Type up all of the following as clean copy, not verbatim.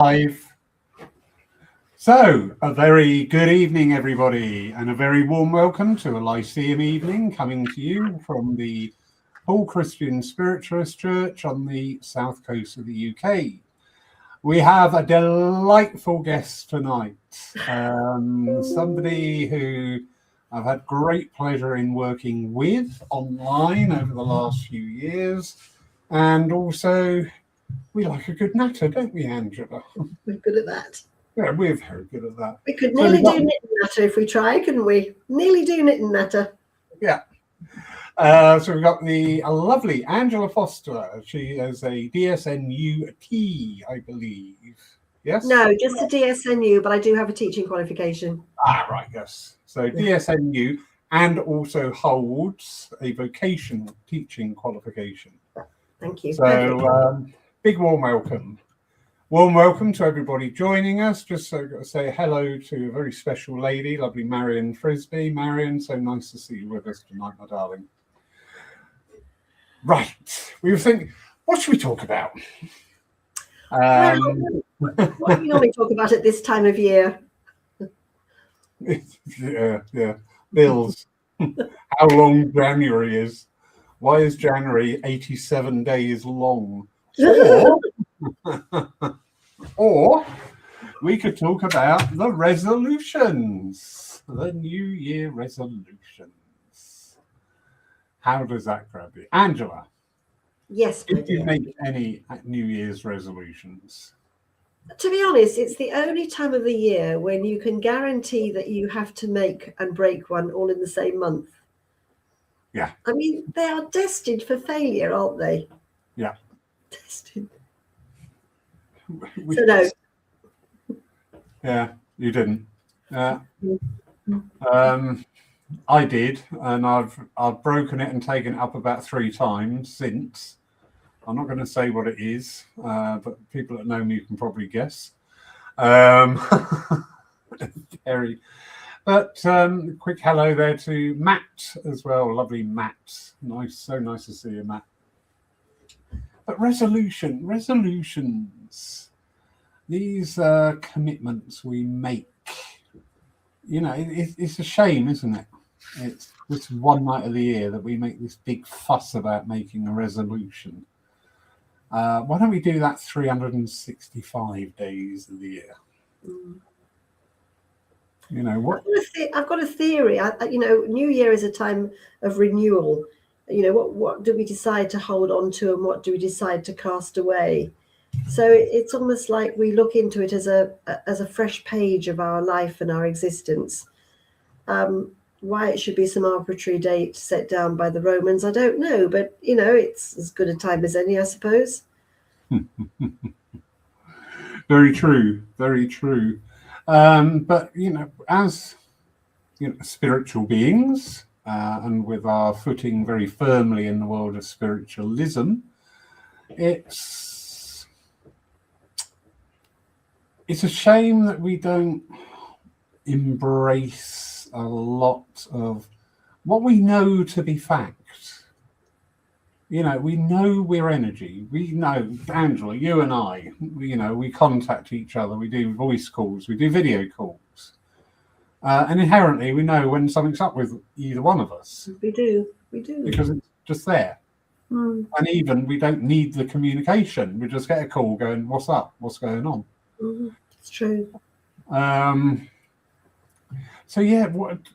Live. So, a very good evening, everybody, and a very warm welcome to a Lyceum evening coming to you from the Paul Christian Spiritualist Church on the south coast of the UK. We have a delightful guest tonight, somebody who I've had great pleasure in working with online over the last few years, and also we like a good natter, don't we, Angela? We're good at that. Yeah, we're very good at that. We could nearly do knit and natter if we try, couldn't we? Nearly do knit and natter. Yeah. So we've got the lovely Angela Foster. She is a DSNU T, I believe. Yes? No, just a DSNU, but I do have a teaching qualification. Ah, right, yes. So DSNU, and also holds a vocational teaching qualification. Thank you. So big warm welcome. Warm welcome to everybody joining us. Just so I've got to say hello to a very special lady, lovely Marion Frisbee. Marion, so nice to see you with us tonight, my darling. Right, we were thinking, what should we talk about? What do we normally talk about at this time of year? Yeah. Bills. How long January is. Why is January 87 days long? Or we could talk about the resolutions, the New Year resolutions. How does that grab you? Angela? Yes, did you make any New Year's resolutions? To be honest, it's the only time of the year when you can guarantee that you have to make and break one all in the same month. Yeah. I mean, they are destined for failure, aren't they? Yeah. Destined. So no. Yeah, you didn't. I did, and I've broken it and taken it up about 3 times since. I'm not going to say what it is, but people that know me can probably guess. But quick hello there to Matt as well. Lovely Matt. Nice, so nice to see you, Matt. But resolutions, these commitments we make, you know, it's a shame, isn't it? It's this one night of the year that we make this big fuss about making a resolution. Why don't we do that 365 days of the year? You know what? I've got a theory. New Year is a time of renewal. You know, what do we decide to hold on to, and what do we decide to cast away? So it's almost like we look into it as a fresh page of our life and our existence. Why it should be some arbitrary date set down by the Romans, I don't know, but you know, it's as good a time as any, I suppose. Very true, very true. But you know, as you know, spiritual beings, and with our footing very firmly in the world of spiritualism, it's a shame that we don't embrace a lot of what we know to be fact. You know, we know we're energy. We know, Angela, you and I, you know, we contact each other. We do voice calls. We do video calls. And inherently, we know when something's up with either one of us. We do. Because it's just there. And even we don't need the communication. We just get a call going, what's up? What's going on? It's true. So yeah,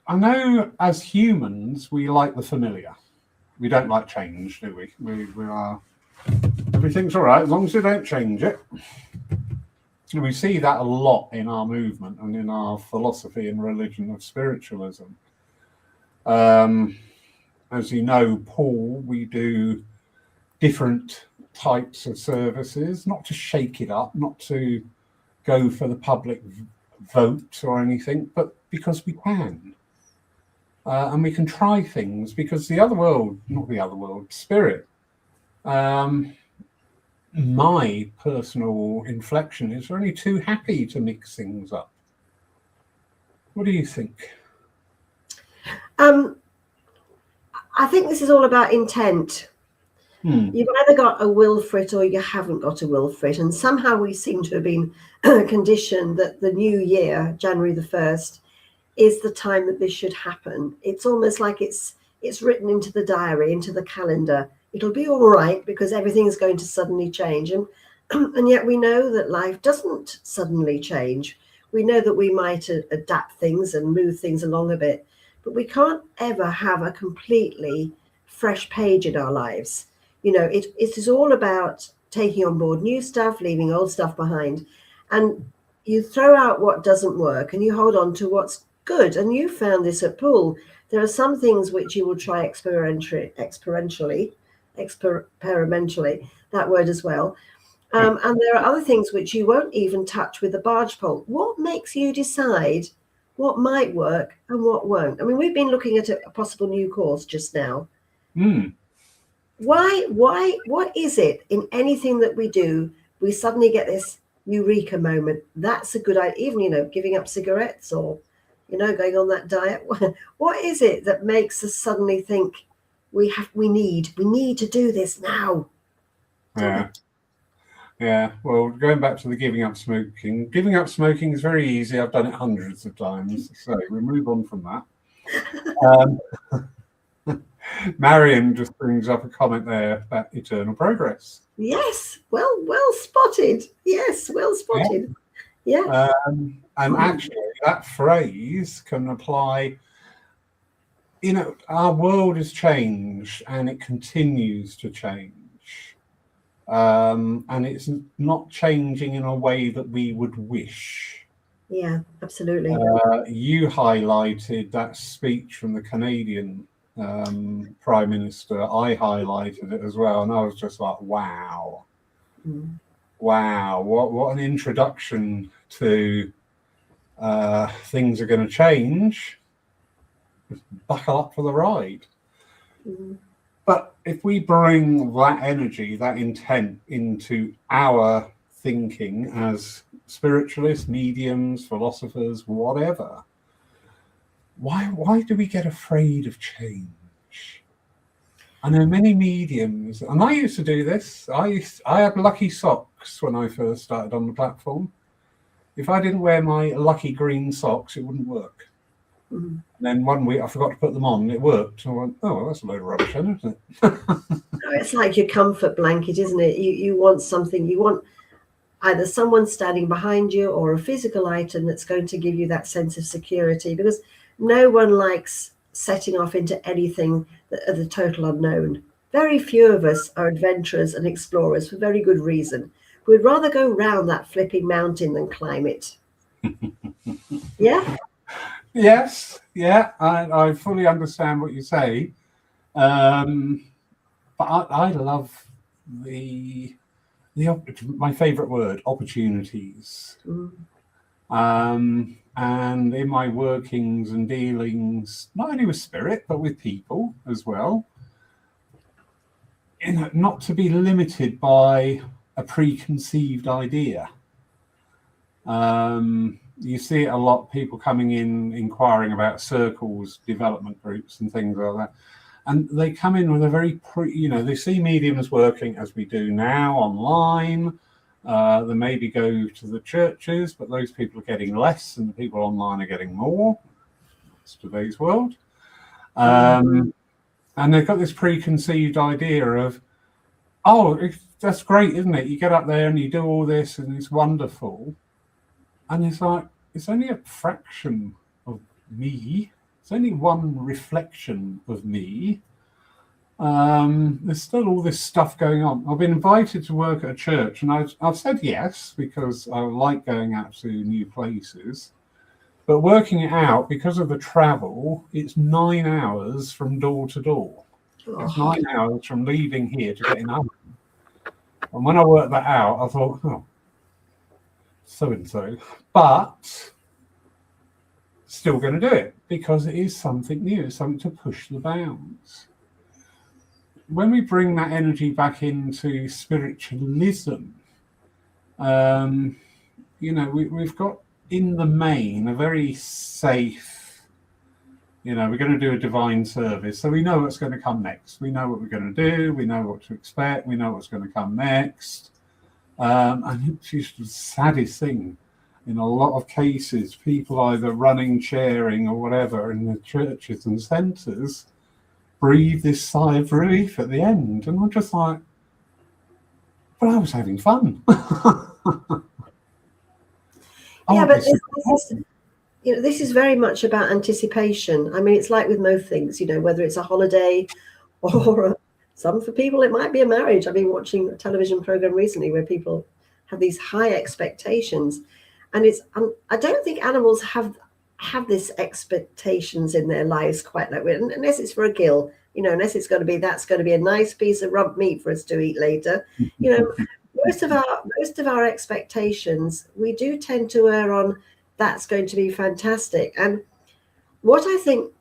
I know as humans, we like the familiar. We don't like change, do we? We are, everything's all right as long as you don't change it. And we see that a lot in our movement and in our philosophy and religion of spiritualism. As you know, Paul, we do different types of services, not to shake it up, not to go for the public vote or anything, but because we can. And we can try things because spirit. My personal inflection is we're only too happy to mix things up. What do you think? I think this is all about intent. You've either got a will for it or you haven't got a will for it. And somehow we seem to have been conditioned that the new year, January the 1st, is the time that this should happen. It's almost like it's written into the diary, into the calendar. It'll be all right because everything is going to suddenly change. And and yet we know that life doesn't suddenly change. We know that we might adapt things and move things along a bit, but we can't ever have a completely fresh page in our lives. It is all about taking on board new stuff, leaving old stuff behind. And you throw out what doesn't work and you hold on to what's good. And you found this at Poole. There are some things which you will try experimentally, that word as well. And there are other things which you won't even touch with the barge pole. What makes you decide what might work and what won't? I mean, we've been looking at a possible new course just now. Why, what is it in anything that we do, we suddenly get this eureka moment? That's a good idea, even, giving up cigarettes or, going on that diet. What is it that makes us suddenly think we need to do this now? Yeah, well, going back to the giving up smoking is very easy. I've done it hundreds of times. So we move on from that. Marion just brings up a comment there about eternal progress. Yes, well spotted. Yes, well spotted. Yeah. And actually, that phrase can apply. Our world has changed and it continues to change. And it's not changing in a way that we would wish. Yeah, absolutely. You highlighted that speech from the Canadian Prime Minister. I highlighted it as well, and I was just like, wow. Wow, what an introduction to things are going to change. Just buckle up for the ride. But if we bring that energy, that intent into our thinking as spiritualists, mediums, philosophers, whatever, why do we get afraid of change? I know many mediums, and I used to do this. I had lucky socks when I first started on the platform. If I didn't wear my lucky green socks, it wouldn't work. And then one week I forgot to put them on and it worked. So I went, oh, well, that's a load of rubbish, then, isn't it? It's like your comfort blanket, isn't it? You want something, you want either someone standing behind you or a physical item that's going to give you that sense of security, because no one likes setting off into anything of the total unknown. Very few of us are adventurers and explorers for very good reason. We'd rather go round that flipping mountain than climb it. Yeah? Yes, yeah, I fully understand what you say. But I love my favorite word, opportunities. And in my workings and dealings, not only with spirit, but with people as well, not to be limited by a preconceived idea. You see it a lot, people coming in, inquiring about circles, development groups and things like that. And they come in with a very, they see mediums working as we do now online. They maybe go to the churches, but those people are getting less and the people online are getting more. It's today's world. And they've got this preconceived idea of, oh, that's great, isn't it? You get up there and you do all this and it's wonderful. And it's like, it's only a fraction of me. It's only one reflection of me. There's still all this stuff going on. I've been invited to work at a church and I've said yes because I like going out to new places. But working it out, because of the travel, it's 9 hours from door to door. It's 9 hours from leaving here to getting home. And when I worked that out, I thought, oh, so-and-so. But still going to do it because it is something new, it's something to push the bounds. When we bring that energy back into spiritualism, we've got in the main a very safe We're going to do a divine service, so we know what's going to come next. We know what we're going to do. We know what to expect. We know what's going to come next. And it's just the saddest thing. In a lot of cases, people either running, chairing, or whatever in the churches and centres breathe this sigh of relief at the end. And I'm just like, but I was having fun. Yeah, but this is very much about anticipation. I mean, it's like with most things, whether it's a holiday or some for people, it might be a marriage. I've been watching a television program recently where people have these high expectations. And I don't think animals have this expectations in their lives quite like that, unless it's for a gill, unless that's going to be a nice piece of rump meat for us to eat later. Most of our expectations, we do tend to err on that's going to be fantastic. And what I think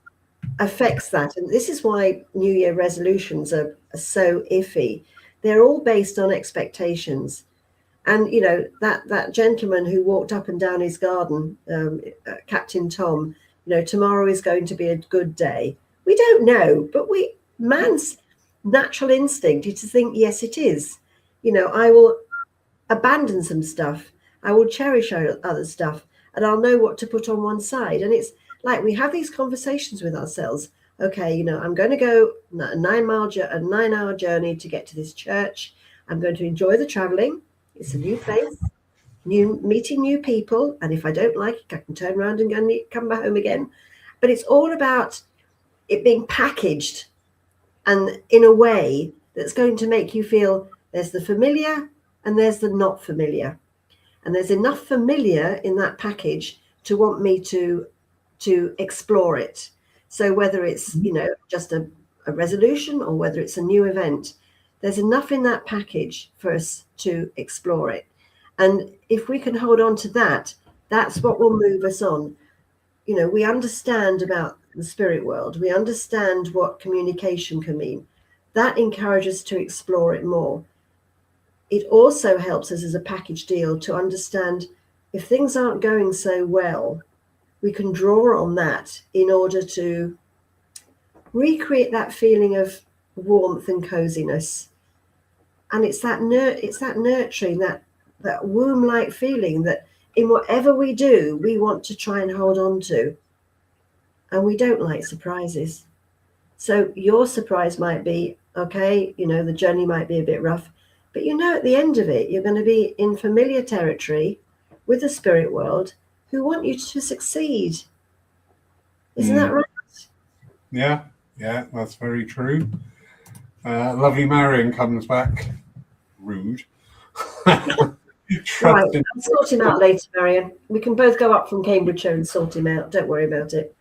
affects that, and this is why New Year resolutions are so iffy, they're all based on expectations. And, that gentleman who walked up and down his garden, Captain Tom, tomorrow is going to be a good day. We don't know, but man's natural instinct is to think, yes, it is. I will abandon some stuff. I will cherish other stuff, and I'll know what to put on one side. And it's like we have these conversations with ourselves. Okay, I'm going to go a 9-hour journey to get to this church. I'm going to enjoy the traveling. It's a new place, meeting new people. And if I don't like it, I can turn around and come back home again. But it's all about it being packaged and in a way that's going to make you feel there's the familiar and there's the not familiar. And there's enough familiar in that package to want me to explore it. So whether it's, just a resolution or whether it's a new event, there's enough in that package for us to explore it. And if we can hold on to that, that's what will move us on. We understand about the spirit world. We understand what communication can mean. That encourages us to explore it more. It also helps us as a package deal to understand if things aren't going so well, we can draw on that in order to recreate that feeling of warmth and coziness. And it's that nurturing, that womb-like feeling that in whatever we do, we want to try and hold on to. And we don't like surprises. So your surprise might be, okay, the journey might be a bit rough, but at the end of it, you're going to be in familiar territory with the spirit world who want you to succeed. Isn't that right? Yeah, that's very true. Lovely Marion comes back. Rude. Right, I'll sort him out later, Marion. We can both go up from Cambridgeshire and sort him out. Don't worry about it.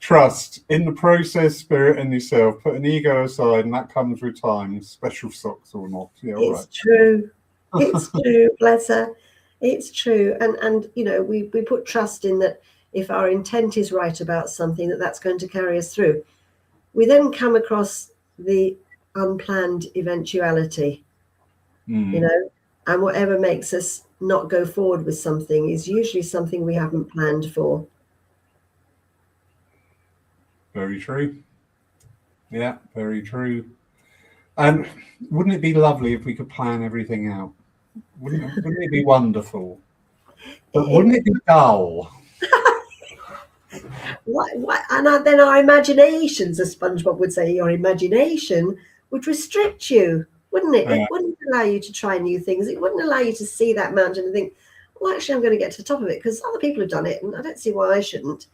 Trust in the process, spirit, and yourself. Put an ego aside, and that comes with time. Special socks or not. Yeah, all right. True. It's true. Bless her. It's true. And we put trust in that if our intent is right about something, that's going to carry us through. We then come across the unplanned eventuality, and whatever makes us not go forward with something is usually something we haven't planned for. Very true. Yeah, very true. And wouldn't it be lovely if we could plan everything out? Wouldn't it be wonderful? But wouldn't it be dull? What? And then our imaginations, as SpongeBob would say, your imagination would restrict you, wouldn't it? It wouldn't allow you to try new things. It wouldn't allow you to see that mountain and think, well, actually, I'm going to get to the top of it because other people have done it and I don't see why I shouldn't.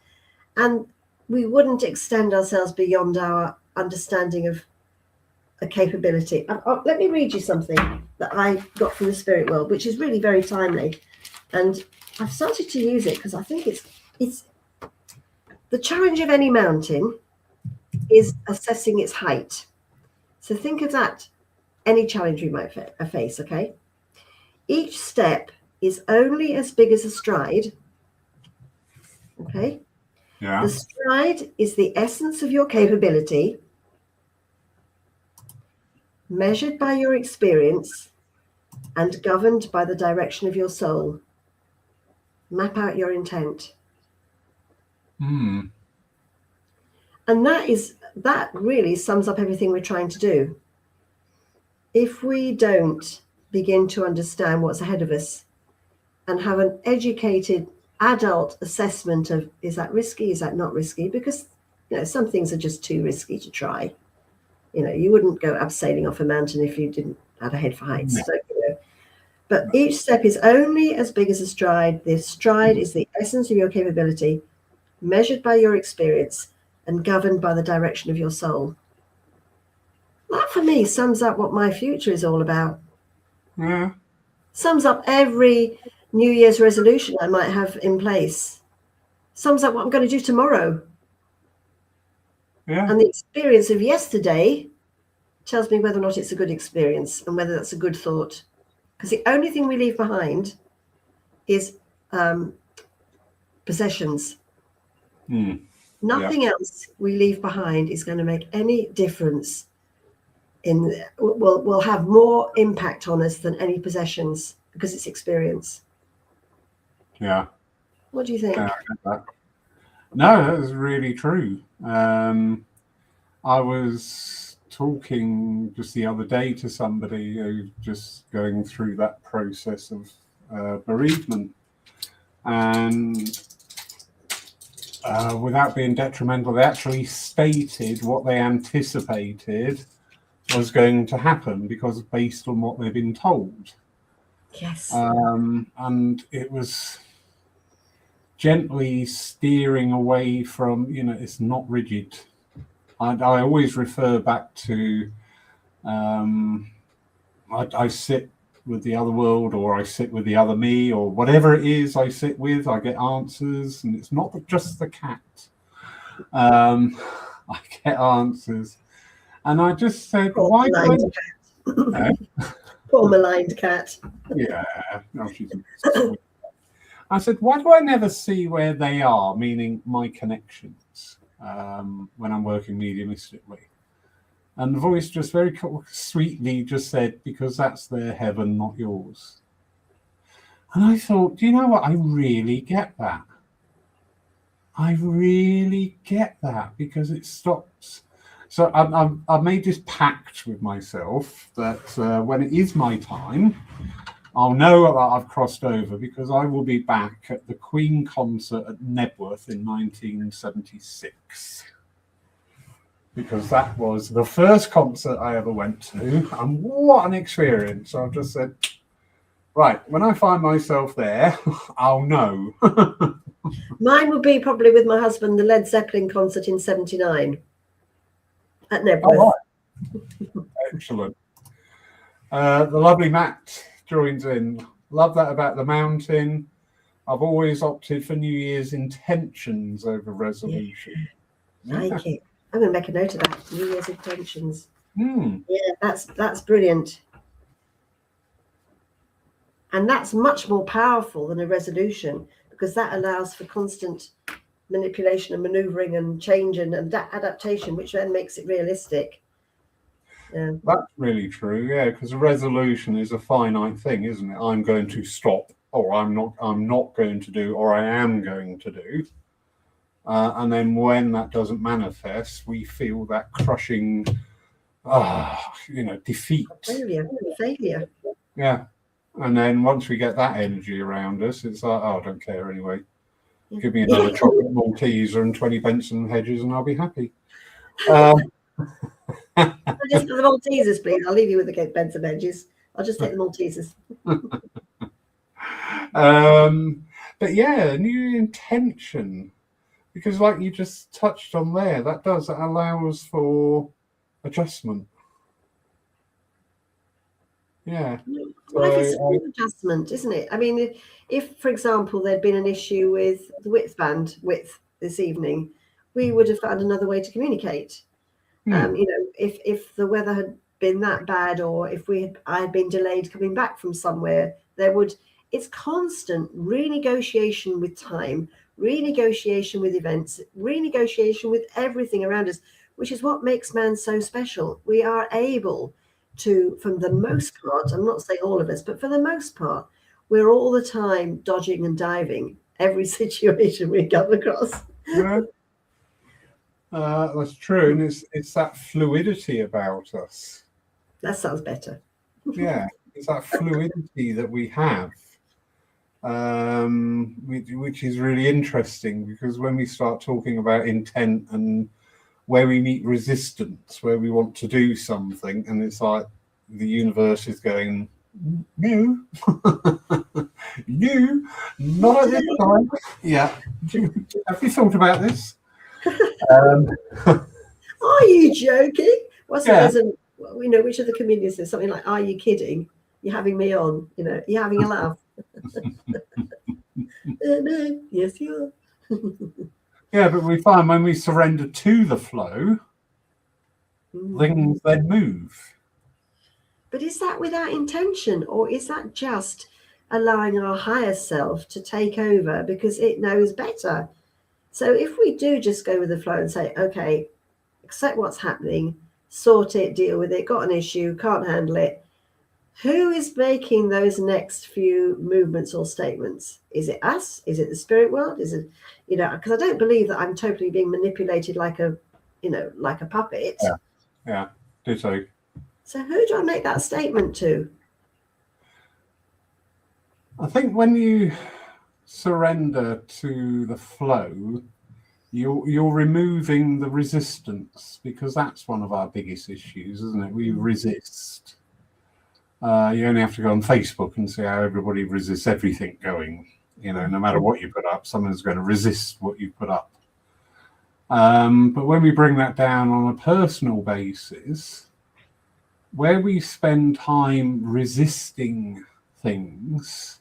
And we wouldn't extend ourselves beyond our understanding of a capability. Let me read you something that I got from the spirit world, which is really very timely. And I've started to use it because I think it's the challenge of any mountain is assessing its height. So think of that, any challenge we might face, okay? Each step is only as big as a stride, okay? Yeah. The stride is the essence of your capability, measured by your experience and governed by the direction of your soul. Map out your intent. And that really sums up everything we're trying to do. If we don't begin to understand what's ahead of us and have an educated adult assessment of, is that risky, is that not risky? Because some things are just too risky to try. You wouldn't go abseiling off a mountain if you didn't have a head for heights. No. So, but each step is only as big as a stride. The stride is the essence of your capability, measured by your experience and governed by the direction of your soul. That for me sums up what my future is all about. Yeah. Sums up every New Year's resolution I might have in place. Sums up what I'm going to do tomorrow. Yeah. And the experience of yesterday tells me whether or not it's a good experience and whether that's a good thought. Because the only thing we leave behind is possessions. Nothing else we leave behind is going to make any difference. Will have more impact on us than any possessions, because it's experience. Yeah. What do you think? No, that is really true. I was talking just the other day to somebody who's just going through that process of bereavement, and without being detrimental, they actually stated what they anticipated was going to happen, because based on what they've been told. Yes. And it was gently steering away from, it's not rigid. I always refer back to, I sit with the other world, or I sit with the other me, or whatever it is I sit with, I get answers, and it's not just the cat. I get answers. And I just said, Poor maligned cat. Poor maligned cat. Yeah, no, she's sweet. I said, why do I never see where they are, meaning my connections, when I'm working mediumistically? And the voice just very sweetly just said, because that's their heaven, not yours. And I thought, do you know what? I really get that. I really get that, because it stops. So I've made this pact with myself that when it is my time, I'll know that I've crossed over, because I will be back at the Queen concert at Nebworth in 1976. Because that was the first concert I ever went to, and what an experience. I've just said, right, when I find myself there, I'll know. Mine would be probably with my husband, the Led Zeppelin concert in 79 at Nebworth. Oh, right. Excellent. The lovely Matt joins in. Love that about the mountain. I've always opted for New Year's intentions over resolution. Like it. I'm going to make a note of that. New Year's intentions. Yeah, that's brilliant. And that's much more powerful than a resolution, because that allows for constant manipulation and maneuvering and change and adaptation, which then makes it realistic. Yeah. That's really true. Yeah, because a resolution is a finite thing, isn't it? I'm going to stop, or I'm not going to do, or I am going to do. And then when that doesn't manifest, we feel that crushing, defeat. Failure. Yeah. And then once we get that energy around us, it's like, I don't care anyway. Give me another chocolate Malteser and 20 Benson hedges and I'll be happy. Just the Maltesers, please. I'll leave you with the Benson hedges. I'll just take the Maltesers. But yeah, new intention. Because like you just touched on there, that allows for adjustment. Yeah. Well, it's an adjustment, isn't it? I mean, if, for example, there'd been an issue with the width this evening, we would have found another way to communicate. If the weather had been that bad, or if I had been delayed coming back from somewhere, it's constant renegotiation with time, renegotiation with events, renegotiation with everything around us, which is what makes man so special. We are able to, for the most part, I'm not saying all of us, but for the most part, we're all the time dodging and diving every situation we come across. Yeah. That's true, and it's that fluidity about us. That sounds better. Yeah, it's that fluidity that we have, which is really interesting, because when we start talking about intent and where we meet resistance, where we want to do something, and it's like the universe is going, no, no, not at this time. Yeah. Have you thought about this? Are you joking? What's Yeah. which of the comedians says something like, "Are you kidding? You're having me on. You're having a laugh." No, yes, you are. Yeah, but we find when we surrender to the flow, things then move. But is that without intention, or is that just allowing our higher self to take over because it knows better? So if we do just go with the flow and say, okay, accept what's happening, sort it, deal with it, got an issue, can't handle it, who is making those next few movements or statements? Is it us? Is it the spirit world? Is it, because I don't believe that I'm totally being manipulated like a puppet. Yeah, ditto. So who do I make that statement to? I think when you surrender to the flow, you're removing the resistance, because that's one of our biggest issues, isn't it? We resist. You only have to go on Facebook and see how everybody resists everything going. No matter what you put up, someone's going to resist what you put up. But when we bring that down on a personal basis, where we spend time resisting things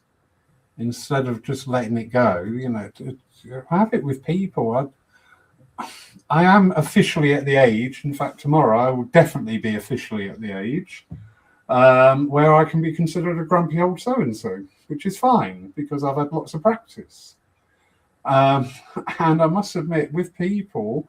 instead of just letting it go, to have it with people. I am officially at the age, in fact, tomorrow I will definitely be officially at the age where I can be considered a grumpy old so-and-so, which is fine because I've had lots of practice. And I must admit, with people,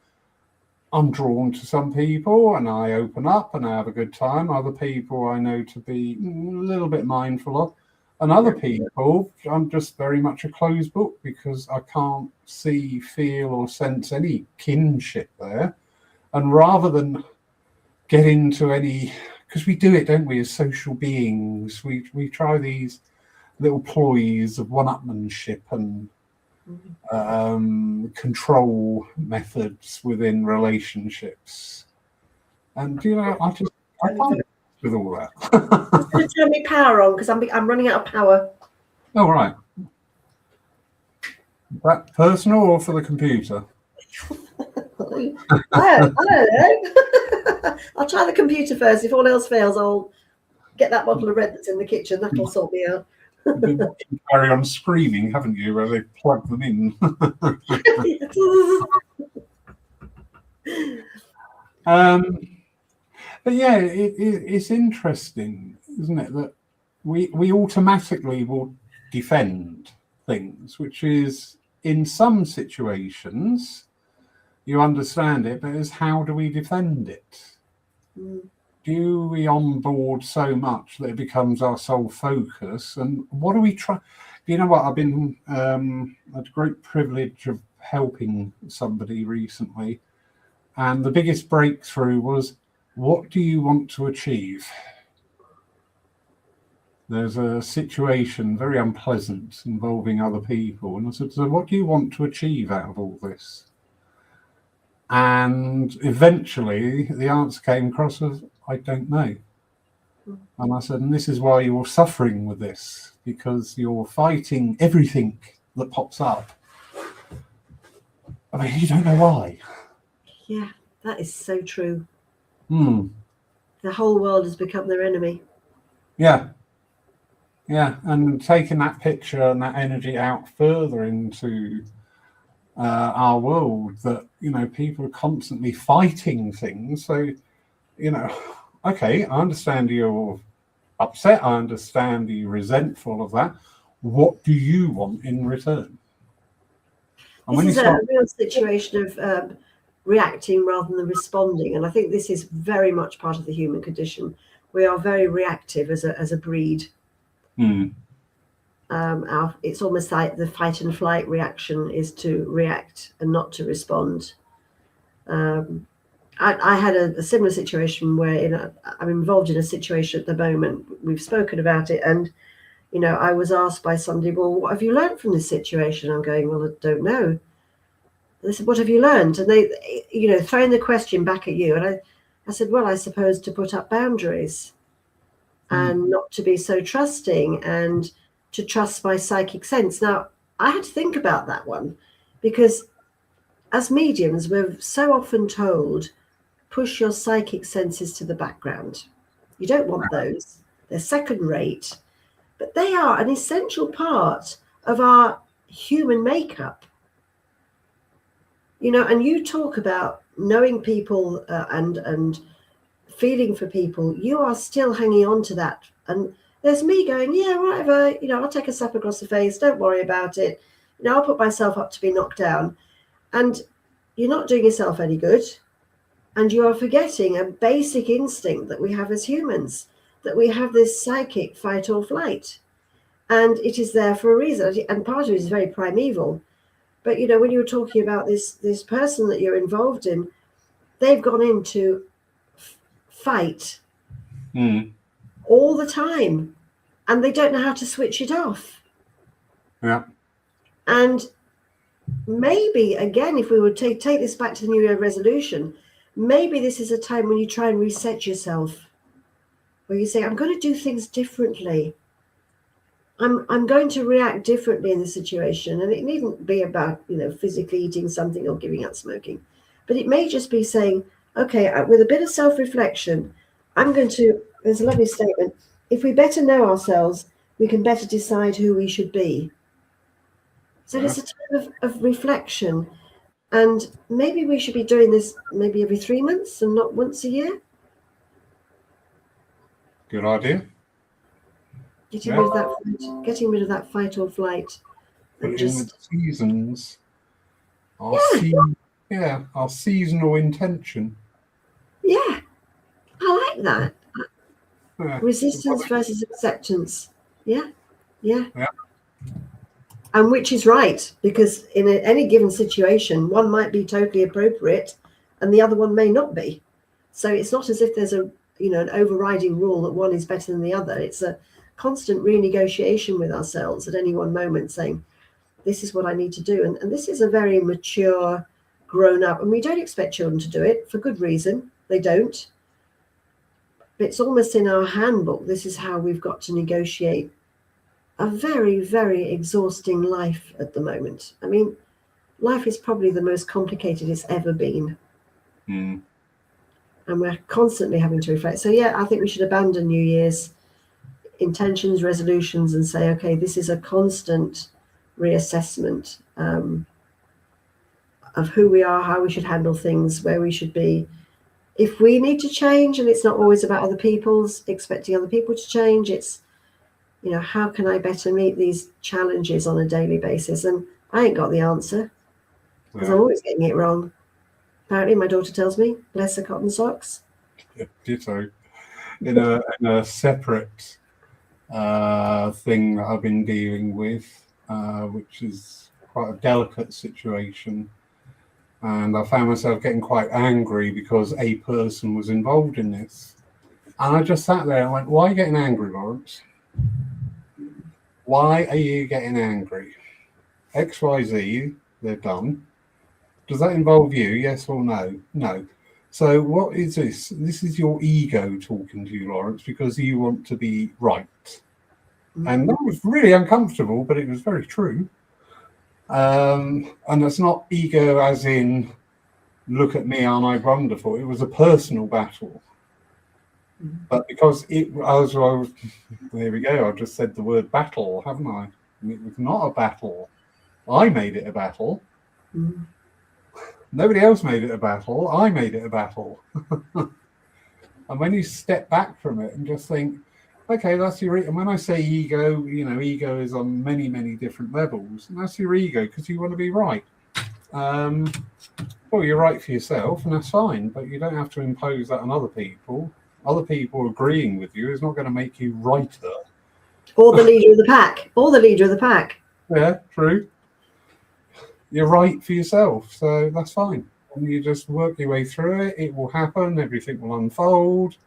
I'm drawn to some people and I open up and I have a good time. Other people I know to be a little bit mindful of. And other people, I'm just very much a closed book because I can't see, feel or sense any kinship there. And rather than get into any, because we do it, don't we, as social beings, we try these little ploys of one-upmanship and control methods within relationships. And, I can't with all that. It's going to turn me power on because I'm running out of power. Oh, right. Is that personal or for the computer? I don't know. I'll try the computer first. If all else fails, I'll get that bottle of red that's in the kitchen. That'll sort me out. You've been carry on screaming, haven't you, where they plug them in? But yeah, it's interesting, isn't it, that we automatically will defend things, which is, in some situations, you understand it, but it's how do we defend it? Do we onboard so much that it becomes our sole focus? And what do we try? You know what? I've been had a great privilege of helping somebody recently, and the biggest breakthrough was, what do you want to achieve? There's a situation very unpleasant involving other people, and I said, so what do you want to achieve out of all this? And eventually the answer came across as, I don't know. And I said, and this is why you're suffering with this, because you're fighting everything that pops up. I mean, you don't know why. Yeah, that is so true. The whole world has become their enemy. Yeah. Yeah, and taking that picture and that energy out further into our world, that, people are constantly fighting things. So, okay, I understand you're upset. I understand you're resentful of that. What do you want in return? And this is a real situation of reacting rather than responding. And I think this is very much part of the human condition. We are very reactive as a breed. It's almost like the fight and flight reaction is to react and not to respond. I had a similar situation where I'm involved in a situation at the moment. We've spoken about it, and I was asked by somebody, well, what have you learned from this situation? I'm going, well, I don't know. They said, what have you learned? And they, throwing the question back at you. And I said, well, I suppose to put up boundaries and not to be so trusting and to trust my psychic sense. Now, I had to think about that one because as mediums, we're so often told, push your psychic senses to the background. You don't want those. They're second rate, but they are an essential part of our human makeup. And you talk about knowing people and feeling for people. You are still hanging on to that. And there's me going, yeah, whatever, I'll take a slap across the face. Don't worry about it. I'll put myself up to be knocked down. And you're not doing yourself any good. And you are forgetting a basic instinct that we have as humans, that we have this psychic fight or flight. And it is there for a reason. And part of it is very primeval. But, when you were talking about this person that you're involved in, they've gone into fight all the time. And they don't know how to switch it off. Yeah. And maybe, again, if we would take this back to the New Year resolution, maybe this is a time when you try and reset yourself, where you say, I'm going to do things differently. I'm going to react differently in the situation. And it needn't be about, physically eating something or giving up smoking. But it may just be saying, okay, with a bit of self-reflection, there's a lovely statement, if we better know ourselves, we can better decide who we should be. So it's a time of reflection. And maybe we should be doing this maybe every 3 months and not once a year. Good idea. Getting rid of that fight or flight. But in with the seasons, our seasonal intention. Yeah, I like that. Yeah. Resistance versus acceptance. Yeah. And which is right, because in any given situation, one might be totally appropriate and the other one may not be. So it's not as if there's an overriding rule that one is better than the other. It's a constant renegotiation with ourselves at any one moment saying, this is what I need to do. And this is a very mature, grown up, and we don't expect children to do it for good reason. They don't. But it's almost in our handbook. This is how we've got to negotiate a very, very exhausting life at the moment. I mean, life is probably the most complicated it's ever been. And we're constantly having to reflect. So, yeah, I think we should abandon New Year's intentions, resolutions, and say, okay, this is a constant reassessment of who we are, how we should handle things, where we should be. If we need to change, and it's not always about other people's, expecting other people to change, it's, how can I better meet these challenges on a daily basis? And I ain't got the answer because I'm always getting it wrong. Apparently, my daughter tells me, bless her cotton socks. Yeah, ditto. In a separate thing that I've been dealing with, which is quite a delicate situation. And I found myself getting quite angry because a person was involved in this. And I just sat there and went, why are you getting angry, Lawrence? Why are you getting angry? XYZ, they're done. Does that involve you? Yes or no? No. So what is this? This is your ego talking to you, Lawrence, because you want to be right. And that was really uncomfortable, but it was very true. And it's not ego as in, look at me, aren't I wonderful? It was a personal battle. But because there we go, I've just said the word battle, haven't I? And it was not a battle. I made it a battle. Nobody else made it a battle. I made it a battle. And when you step back from it and just think, okay, that's your, and when I say ego, ego is on many, many different levels. And that's your ego because you want to be right. Well, you're right for yourself, and that's fine, but you don't have to impose that on other people. Other people agreeing with you is not going to make you righter. Or the leader of the pack. Or the leader of the pack. Yeah, true. You're right for yourself, so that's fine. and you just work your way through it. It will happen. Everything will unfold.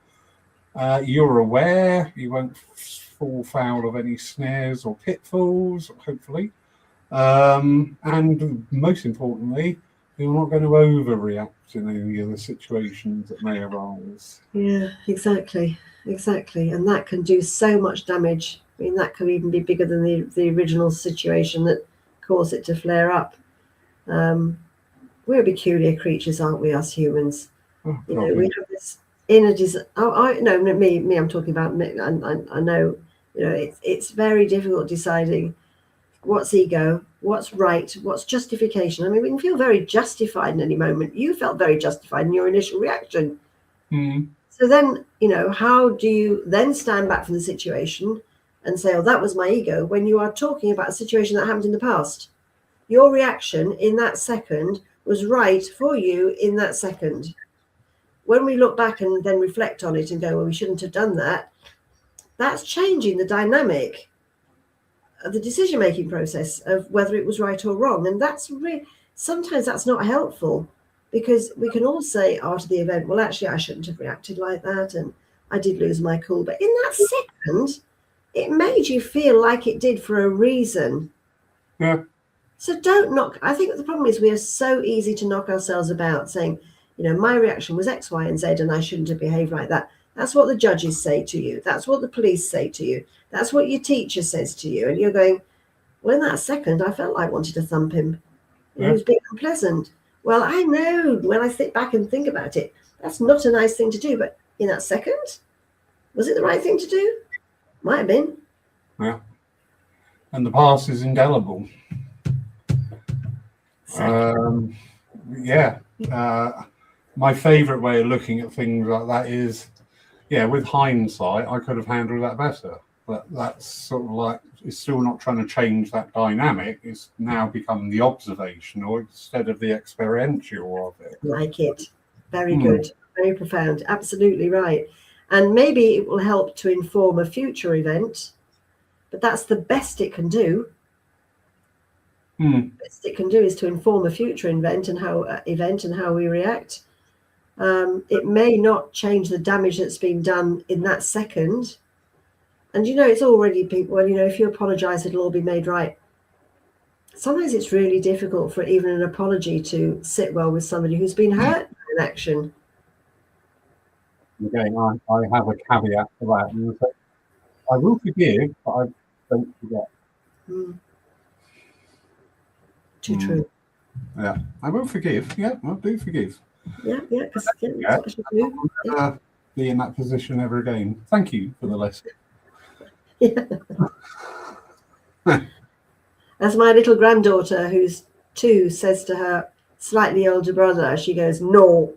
You're aware. You won't fall foul of any snares or pitfalls, hopefully. And most importantly, you're not going to overreact in any of the situations that may arise. Yeah, exactly. And that can do so much damage. I mean, that could even be bigger than the original situation that caused it to flare up. We're peculiar creatures, aren't we, us humans? Oh, you know, we have this inner desire. Me. I'm talking about me. I know. You know, it's very difficult deciding what's ego, what's right, what's justification. I mean, we can feel very justified in any moment. You felt very justified in your initial reaction. Mm. So then, you know, how do you then stand back from the situation and say, oh, that was my ego, when you are talking about a situation that happened in the past? Your reaction in that second was right for you in that second. When we look back and then reflect on it and go, well, we shouldn't have done that, that's changing the dynamic of the decision-making process of whether it was right or wrong. And that's sometimes that's not helpful, because we can all say after the event, well, actually, I shouldn't have reacted like that, and I did lose my cool. But in that second, it made you feel like it did for a reason. Yeah. So don't knock. I think the problem is we are so easy to knock ourselves about, saying, you know, my reaction was X, Y, and Z, and I shouldn't have behaved like that. That's what the judges say to you. That's what the police say to you. That's what your teacher says to you. And you're going, well, in that second, I felt like I wanted to thump him. He was being unpleasant. Well, I know when I sit back and think about it, that's not a nice thing to do. But in that second, was it the right thing to do? Might have been. Yeah. And the past is indelible. Exactly. My favorite way of looking at things like that is, with hindsight, I could have handled that better. But that's sort of like, it's still not trying to change that dynamic. It's now become the observational instead of the experiential of it. Like it. Very good. Very profound. Absolutely right. And maybe it will help to inform a future event, but that's the best it can do. The best it can do is to inform a future event and how we react. It may not change the damage that's been done in that second. And, you know, it's already people, well, you know, if you apologize, it'll all be made right. Sometimes it's really difficult for even an apology to sit well with somebody who's been hurt by an action. Again, I have a caveat to that. And I will forgive, but I don't forget. Too true. Yeah, I will forgive. Yeah, I do forgive. Yeah, because that's what I should do. I'll never be in that position ever again. Thank you for the lesson. Yeah. As my little granddaughter, who's 2, says to her slightly older brother, she goes, no,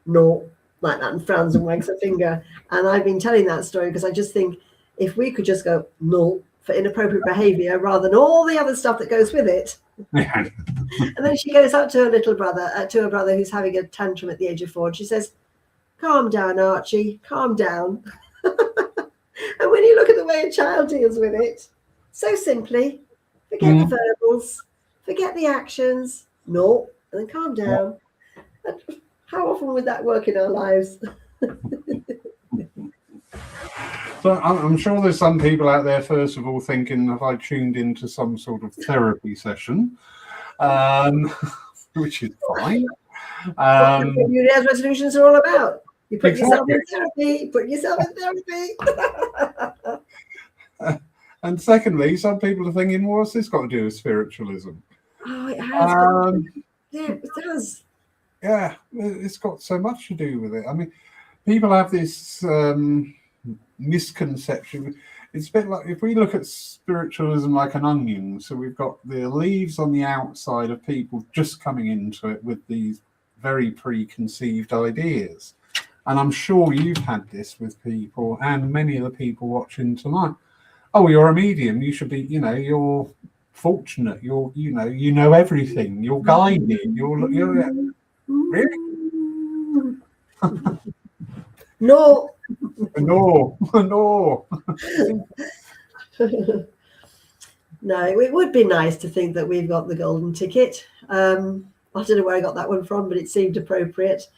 like that, and frowns and wags her finger. And I've been telling that story because I just think if we could just go, no, for inappropriate behavior rather than all the other stuff that goes with it. And then she goes up to her little brother, to her brother who's having a tantrum at the age of 4, and she says, calm down, Archie, calm down. And when you look at the way a child deals with it, so simply, forget the verbals, forget the actions, no, and then calm down. And how often would that work in our lives? So I'm sure there's some people out there, first of all, thinking, have I tuned into some sort of therapy session? Which is fine. New Year's resolutions are all about. You put yourself in therapy. And secondly, some people are thinking, well, what's this got to do with spiritualism? Oh, it has. Yeah, it does. Yeah, it's got so much to do with it. I mean, people have this misconception. It's a bit like, if we look at spiritualism like an onion, so we've got the leaves on the outside of people just coming into it with these very preconceived ideas. And I'm sure you've had this with people, and many of the people watching tonight. Oh, you're a medium. You should be, you're fortunate. You know everything. You're guided. You're really? No. No. No, it would be nice to think that we've got the golden ticket. I don't know where I got that one from, but it seemed appropriate.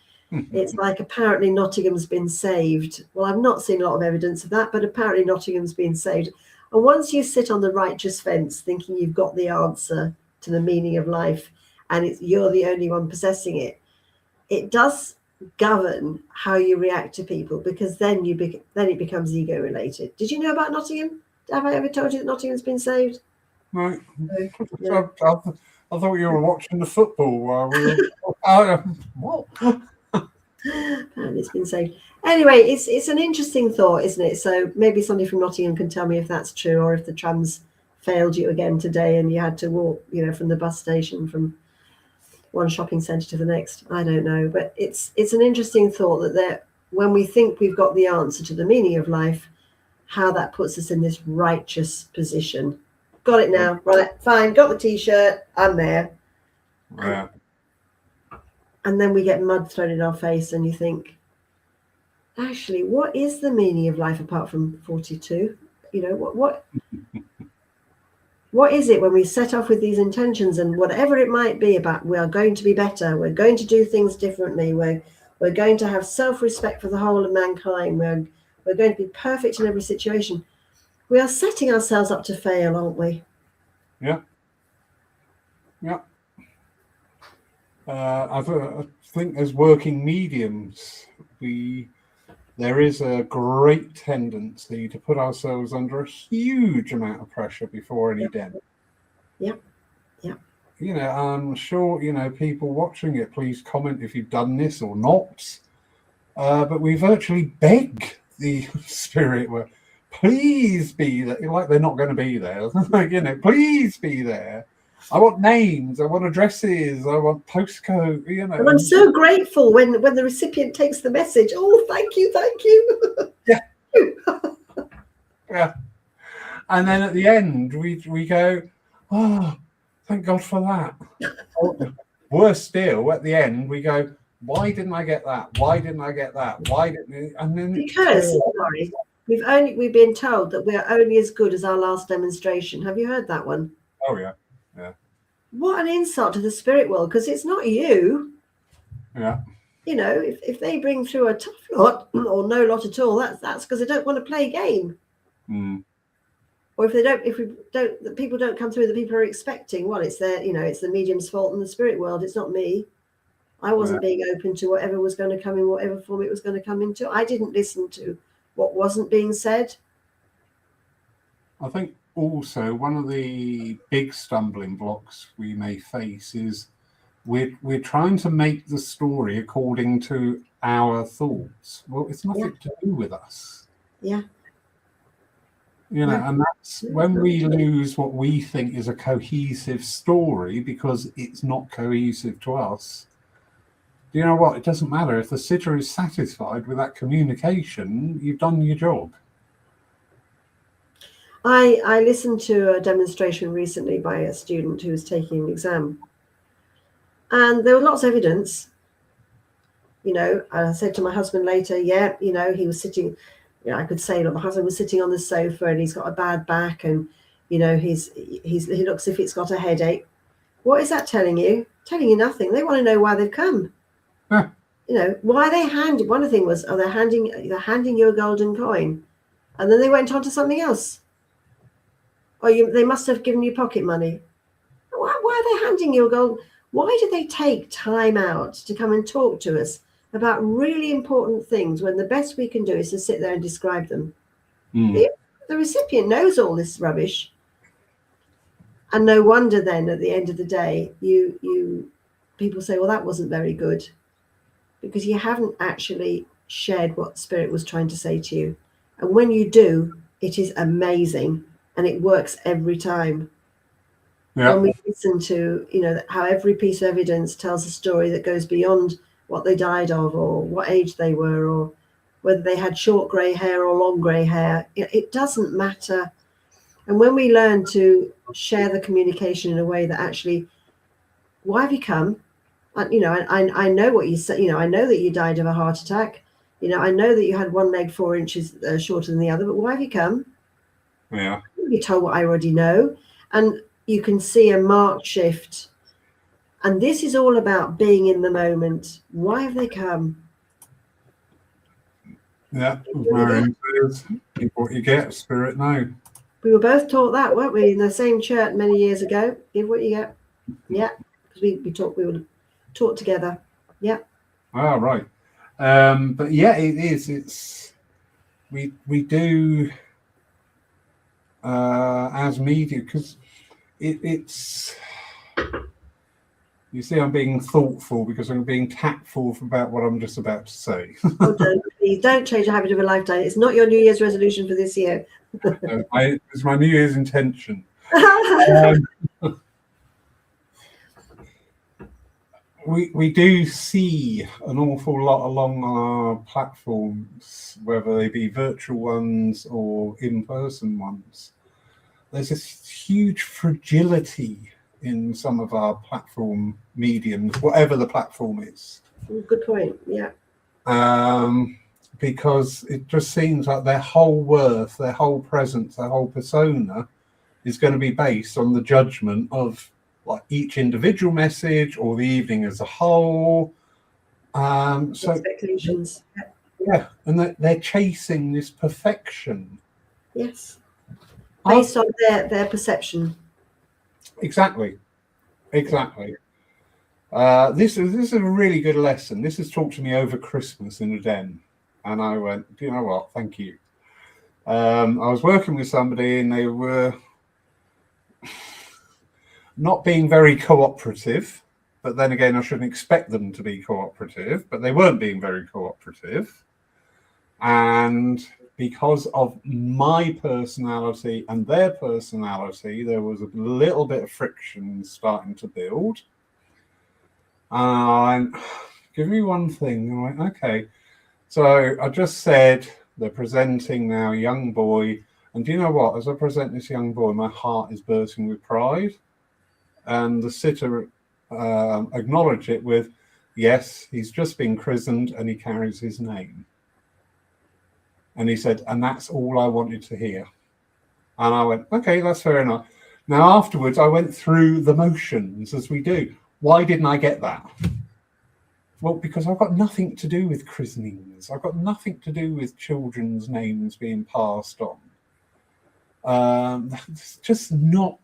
It's like apparently Nottingham's been saved. Well, I've not seen a lot of evidence of that, but apparently Nottingham's been saved. And once you sit on the righteous fence thinking you've got the answer to the meaning of life and you're the only one possessing it, it does govern how you react to people, because then it becomes ego related. Did you know about Nottingham? Have I ever told you that Nottingham's been saved? Right. No. I thought you were watching the football while we were. What? And it's been saved. Anyway, it's an interesting thought, isn't it? So maybe somebody from Nottingham can tell me if that's true, or if the trams failed you again today and you had to walk, from the bus station from one shopping centre to the next. I don't know, but it's an interesting thought that when we think we've got the answer to the meaning of life, how that puts us in this righteous position. Got it now, right? Fine, got the T-shirt. I'm there. Yeah. And then we get mud thrown in our face, and you think, actually, what is the meaning of life apart from 42? What is it when we set off with these intentions, and whatever it might be about, we are going to be better, we're going to do things differently, we're going to have self-respect for the whole of mankind, we're going to be perfect in every situation. We are setting ourselves up to fail, aren't we? Yeah. Yeah. I think as working mediums, there is a great tendency to put ourselves under a huge amount of pressure before any den. Yeah. Yeah. I'm sure, people watching it, please comment if you've done this or not. But we virtually beg the spirit world, please be there. Like they're not going to be there. Please be there. I want names, I want addresses, I want postcode, And I'm so grateful when the recipient takes the message. Oh, thank you. Yeah. Yeah. And then at the end, we go, oh, thank God for that. Worse still, at the end, we go, why didn't I get that? Why didn't I get that? Why didn't? And then because we've been told that we are only as good as our last demonstration. Have you heard that one? Oh yeah. What an insult to the spirit world, because it's not you. Yeah. If they bring through a tough lot or no lot at all, that's because they don't want to play a game. Mm. Or if the people don't come through that people are expecting, well, it's it's the medium's fault in the spirit world. It's not me. I wasn't being open to whatever was going to come in, whatever form it was going to come into. I didn't listen to what wasn't being said. I think also one of the big stumbling blocks we may face is we're trying to make the story according to our thoughts. Well, it's nothing to do with us. Yeah. And that's when we lose what we think is a cohesive story because it's not cohesive to us. Do you know what? It doesn't matter. If the sitter is satisfied with that communication, you've done your job. I listened to a demonstration recently by a student who was taking an exam. And there was lots of evidence. I said to my husband later, he was sitting, I could say, look, my husband was sitting on the sofa and he's got a bad back and, he looks as if it's got a headache. What is that telling you? Telling you nothing. They want to know why they've come. Huh. Why they handed, one of the things was, they're handing you a golden coin. And then they went on to something else. Or they must have given you pocket money. Why are they handing you a gold? Why do they take time out to come and talk to us about really important things when the best we can do is to sit there and describe them? The recipient knows all this rubbish. And no wonder then at the end of the day, people say, well, that wasn't very good. Because you haven't actually shared what Spirit was trying to say to you. And when you do, it is amazing. And it works every time. Yeah. When we listen to, how every piece of evidence tells a story that goes beyond what they died of or what age they were or whether they had short grey hair or long grey hair, it doesn't matter. And when we learn to share the communication in a way that actually, why have you come? I know what you said, I know that you died of a heart attack. I know that you had one leg 4 inches shorter than the other, but why have you come? Yeah. Be told what I already know, and you can see a marked shift. And this is all about being in the moment. Why have they come? Yeah, keep what you get, spirit no. We were both taught that, weren't we, in the same church many years ago? Give what you get. Yeah, because we were taught together. Yeah. Oh, right. But yeah, it is. It's we do as media, because it's. You see, I'm being thoughtful because I'm being tactful about what I'm just about to say. Oh, please don't change your habit of a lifetime. It's not your New Year's resolution for this year. It's my New Year's intention. We do see an awful lot along our platforms, whether they be virtual ones or in-person ones. There's this huge fragility in some of our platform mediums, whatever the platform is. Good point. Yeah. Because it just seems like their whole worth, their whole presence, their whole persona is going to be based on the judgment of like each individual message or the evening as a whole. So expectations. Yeah, and they're chasing this perfection. Yes. Based on their perception. Exactly. This is a really good lesson. This has talked to me over Christmas in a den, and I went, do you know what? Thank you. I was working with somebody, and they were not being very cooperative. But then again, I shouldn't expect them to be cooperative. But they weren't being very cooperative, and because of my personality and their personality, there was a little bit of friction starting to build. And give me one thing. I went, okay. So I just said, they're presenting now a young boy. And do you know what? As I present this young boy, my heart is bursting with pride. And the sitter acknowledged it with, yes, he's just been christened and he carries his name. And he said, and that's all I wanted to hear. And I went, okay, that's fair enough. Now, afterwards, I went through the motions as we do. Why didn't I get that? Well, because I've got nothing to do with christenings. I've got nothing to do with children's names being passed on. It's just not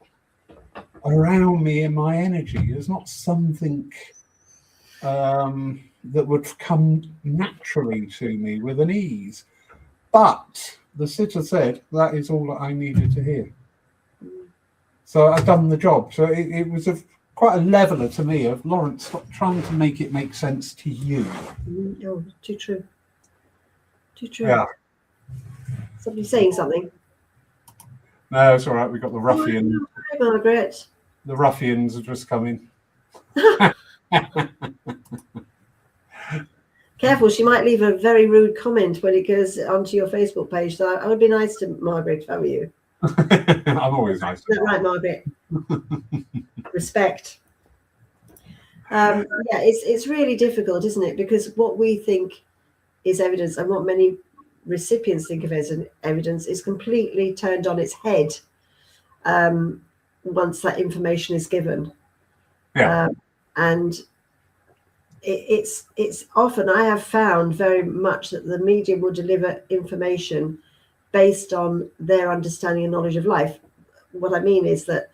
around me in my energy. There's not something that would come naturally to me with an ease. But the sitter said, that is all that I needed to hear. So I've done the job. So it was quite a leveler to me of, Lawrence, stop trying to make it make sense to you. Oh, too true. Too true. Yeah. Somebody saying something. No, it's all right. We've got the ruffians. Oh, hi, Margaret. The ruffians are just coming. Careful, she might leave a very rude comment when it goes onto your Facebook page. So I would be nice to Margaret if I were you. I'm always nice. Is that right, Margaret? Respect. Yeah, it's really difficult, isn't it? Because what we think is evidence and what many recipients think of as an evidence is completely turned on its head once that information is given. Yeah. And it's often, I have found very much that the medium will deliver information based on their understanding and knowledge of life. What I mean is that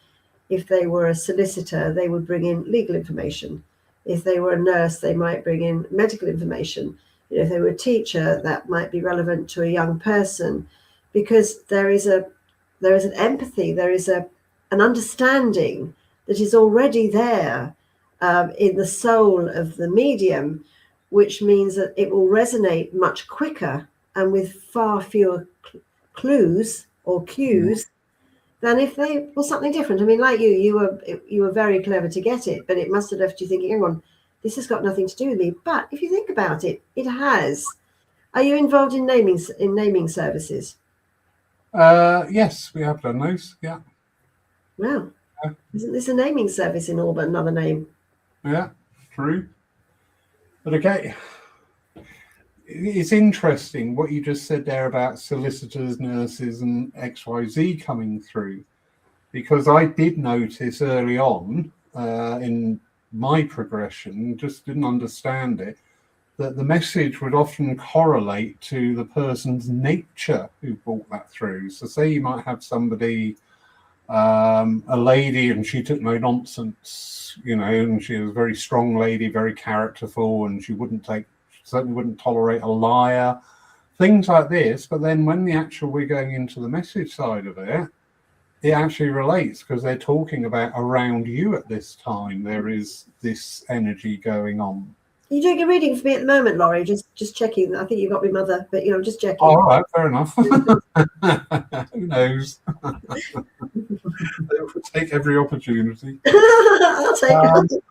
if they were a solicitor, they would bring in legal information. If they were a nurse, they might bring in medical information. If they were a teacher, that might be relevant to a young person, because there is an empathy, there is an understanding that is already there in the soul of the medium, which means that it will resonate much quicker and with far fewer clues or cues than if they were something different. I mean, like you were very clever to get it, but it must have left you thinking, hang on, this has got nothing to do with me. But if you think about it, it has. Are you involved in naming services? Yes, we have done those. Yeah. Well, isn't this a naming service in all but another name? Yeah, true. But okay, it's interesting what you just said there about solicitors, nurses, and XYZ coming through, because I did notice early on in my progression, just didn't understand it, that the message would often correlate to the person's nature who brought that through. So say you might have somebody, a lady, and she took no nonsense, you know, and she was a very strong lady, very characterful, and she certainly wouldn't tolerate a liar, things like this. But then when we're going into the message side of it, it actually relates, because they're talking about around you at this time. There is this energy going on. You're doing a reading for me at the moment, Laurie. Just checking. I think you got my mother, but I'm just checking. All right, fair enough. Who knows? They will take every opportunity. I'll take it.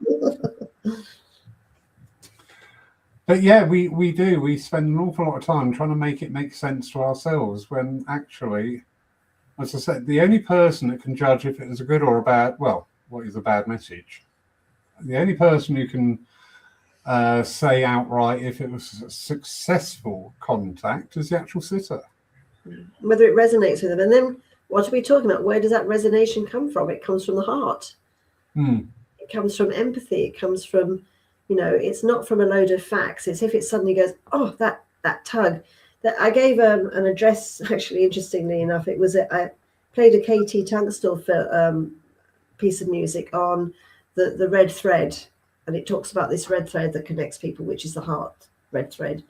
But yeah, we do. We spend an awful lot of time trying to make it make sense to ourselves, when actually, as I said, the only person that can judge if it is a good or a bad, well, what is a bad message? The only person who can say outright if it was a successful contact is the actual sitter. Whether it resonates with them. And then what are we talking about? Where does that resonation come from? It comes from the heart. It comes from empathy. It comes from, it's not from a load of facts. It's if it suddenly goes, oh, that tug. That I gave an address, actually, interestingly enough. It was I played a KT Tunstall piece of music on the red thread. And it talks about this red thread that connects people, which is the heart red thread.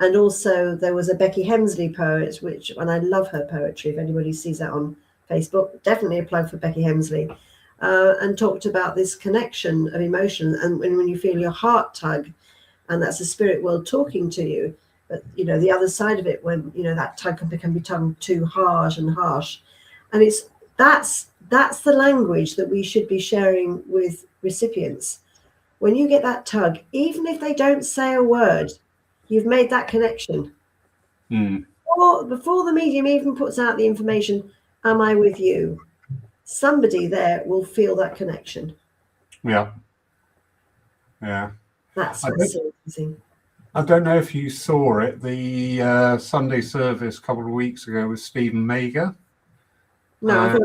And also there was a Becky Hemsley poet, and I love her poetry. If anybody sees that on Facebook, definitely a plug for Becky Hemsley. And talked about this connection of emotion. And when you feel your heart tug, and that's the spirit world talking to you. But, the other side of it, when, that tug can become too harsh. And that's the language that we should be sharing with recipients. When you get that tug, even if they don't say a word, you've made that connection. Before the medium even puts out the information, am I with you? Somebody there will feel that connection. Yeah. That's what's so amazing. I don't know if you saw it, the Sunday service a couple of weeks ago with Stephen Mager. No,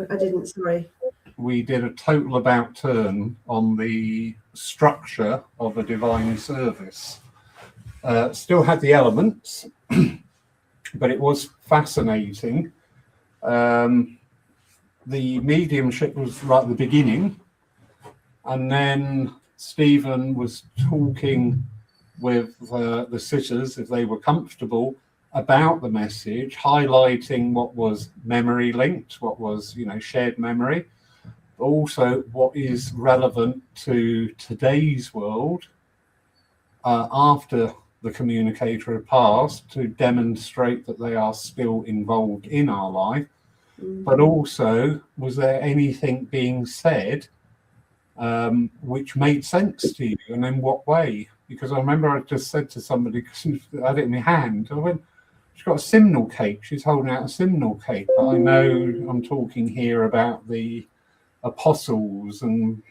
I didn't, sorry. We did a total about turn on the structure of a divine service. Still had the elements, but it was fascinating. The mediumship was right at the beginning, and then Stephen was talking with the sitters, if they were comfortable, about the message, highlighting what was memory linked, what was shared memory, also what is relevant to today's world after the communicator had passed, to demonstrate that they are still involved in our life. But also, was there anything being said which made sense to you, and in what way? Because I remember I just said to somebody, because I had it in my hand, I went, she's got a simnel cake, she's holding out a simnel cake, but I know I'm talking here about the apostles and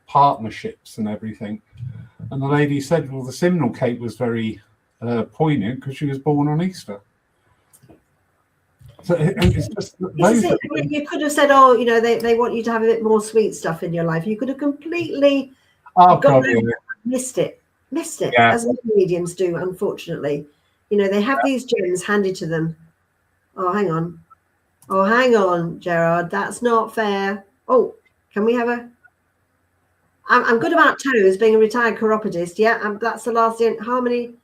partnerships and everything. And the lady said, well, the simnel cake was very poignant because she was born on Easter. So it's just you could have said, they want you to have a bit more sweet stuff in your life. You could have completely missed it, as mediums do, unfortunately. They have these gems handed to them. Oh, hang on, Gerard, that's not fair. Oh, can we have I'm good about toes, being a retired chiropodist. Yeah, that's the last thing. Harmony,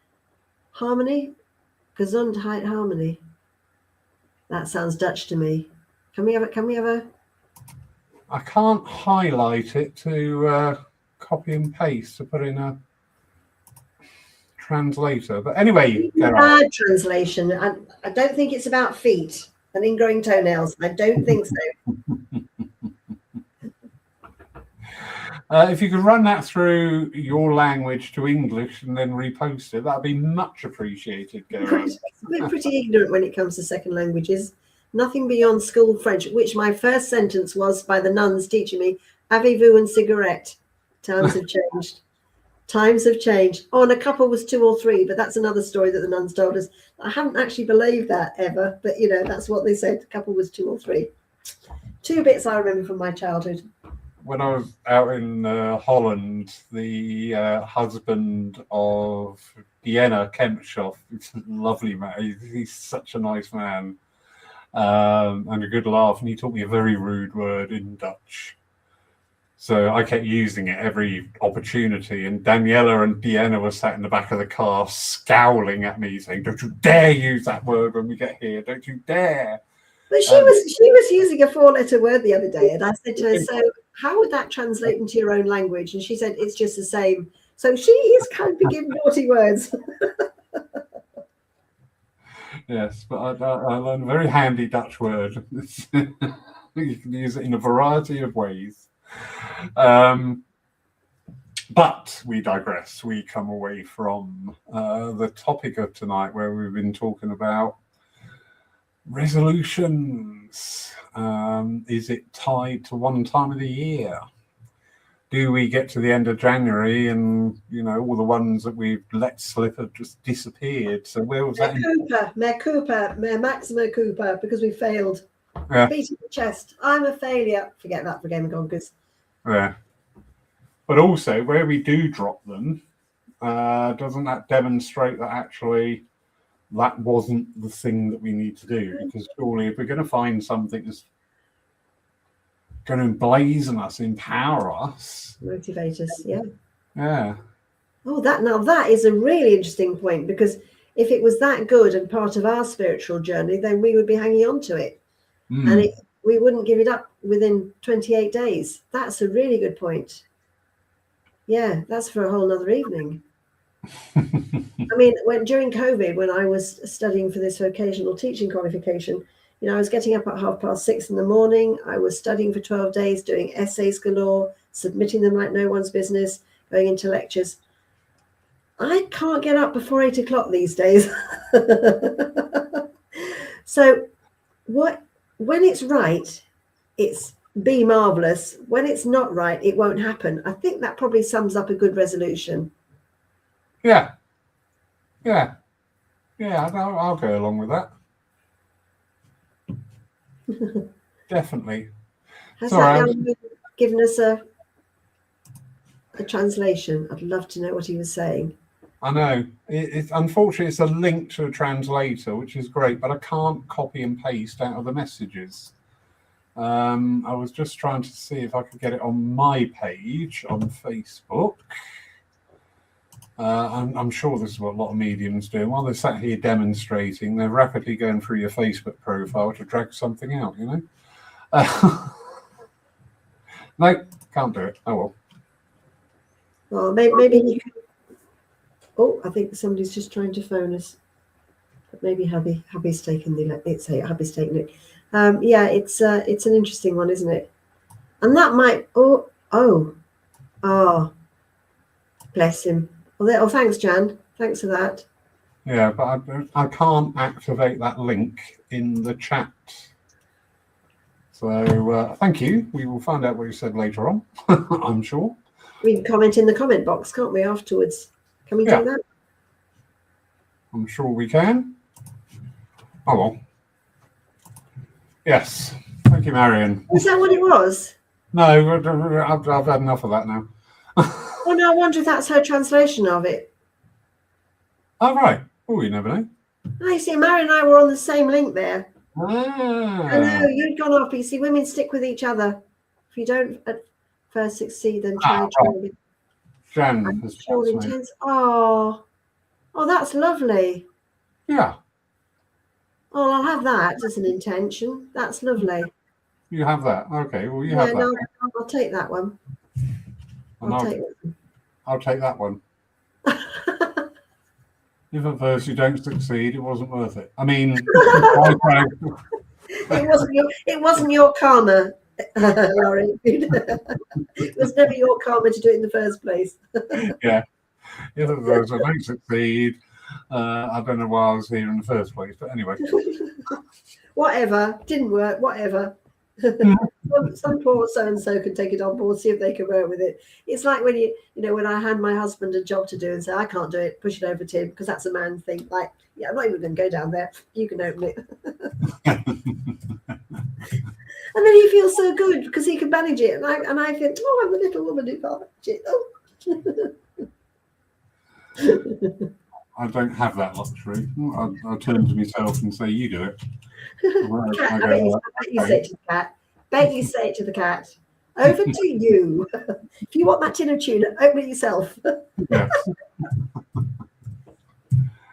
Gesundheit, harmony. That sounds Dutch to me. Can we have a? I can't highlight it to copy and paste to put in a translator. But anyway, bad translation. I don't think it's about feet and ingrowing toenails. I don't think so. If you could run that through your language to English and then repost it, that'd be much appreciated, Gareth. We're pretty ignorant when it comes to second languages. Nothing beyond school French, which my first sentence was by the nuns teaching me, avez-vous une cigarette? Times have changed. Times have changed. Oh, and a couple was 2 or 3, but that's another story that the nuns told us. I haven't actually believed that ever, but that's what they said. A couple was 2 or 3. 2 bits I remember from my childhood. when I was out in Holland, the husband of Vienna Kempshoff, he's a lovely man. He's such a nice man, and a good laugh. And he taught me a very rude word in Dutch. So I kept using it every opportunity. And Daniela and Vienna were sat in the back of the car scowling at me, saying, "Don't you dare use that word when we get here. Don't you dare." But she was using a 4-letter word the other day, and I said to her, "So how would that translate into your own language?" And she said, "It's just the same." So she is kind of giving naughty words. Yes, but I learned a very handy Dutch word. You can use it in a variety of ways. But we digress. We come away from the topic of tonight, where we've been talking about resolutions. Is it tied to one time of the year? Do we get to the end of January and, all the ones that we've let slip have just disappeared? So where was that? Mayor Maxima Cooper, because we failed. Yeah. Beating the chest. I'm a failure. Forget that for Game of Conquers. Yeah. But also, where we do drop them, doesn't that demonstrate that actually that wasn't the thing that we need to do? Because surely if we're going to find something that's going to emblazon us, empower us, motivate us, yeah. Oh, that is a really interesting point, because if it was that good and part of our spiritual journey, then we would be hanging on to it, and we wouldn't give it up within 28 days. That's a really good point. Yeah, that's for a whole nother evening. I mean, during COVID, when I was studying for this vocational teaching qualification, I was getting up at 6:30 in the morning. I was studying for 12 days, doing essays galore, submitting them like no one's business, going into lectures. I can't get up before 8 o'clock these days. So when it's right, it's be marvelous. When it's not right, it won't happen. I think that probably sums up a good resolution. Yeah. I'll go along with that. Definitely. Has that young man given us a translation? I'd love to know what he was saying. I know. It's unfortunately, it's a link to a translator, which is great, but I can't copy and paste out of the messages. I was just trying to see if I could get it on my page on Facebook. I'm sure this is what a lot of mediums do. While they're sat here demonstrating, they're rapidly going through your Facebook profile to drag something out, No, can't do it. Oh, well. Well, maybe you can... Oh, I think somebody's just trying to phone us. But maybe hubby's taken hubby's taken it. Yeah, it's an interesting one, isn't it? And that might... Oh, bless him. Well, thanks, Jan. Thanks for that. Yeah, but I can't activate that link in the chat. So thank you. We will find out what you said later on, I'm sure. We can comment in the comment box, can't we, afterwards? Can we do that? I'm sure we can. Oh, well. Yes. Thank you, Marion. Is that what it was? No, I've had enough of that now. Oh, no, I wonder if that's her translation of it. Oh, right. Oh, you never know. I see, Marion and I were on the same link there. Ah. I know, you'd gone off, but you see, women stick with each other. If you don't at first succeed, then try. Jan has intense. Oh, that's lovely. Yeah. Oh, I'll have that as an intention. That's lovely. You have that? Okay, well, you have that. No, I'll take that one. I'll take that one. If at first you don't succeed, it wasn't worth it. I mean, it wasn't your karma, Laurie. It was never your karma to do it in the first place. Yeah. If at first I don't succeed, I don't know why I was here in the first place. But anyway. Whatever. Didn't work. Whatever. Some poor so-and-so can take it on board, see if they can work with it. It's like when when I hand my husband a job to do and say, I can't do it, push it over to him, because that's a man thing. Like, yeah, I'm not even going to go down there. You can open it. And then he feels so good because he can manage it. And I think, oh, I'm a little woman who can't manage it. I don't have that luxury. I'll turn to myself and say, you do it. Cat, I bet you say it to the cat. Bet you say it to the cat. Over to you. If you want that tin of tuna, open it yourself. Yes.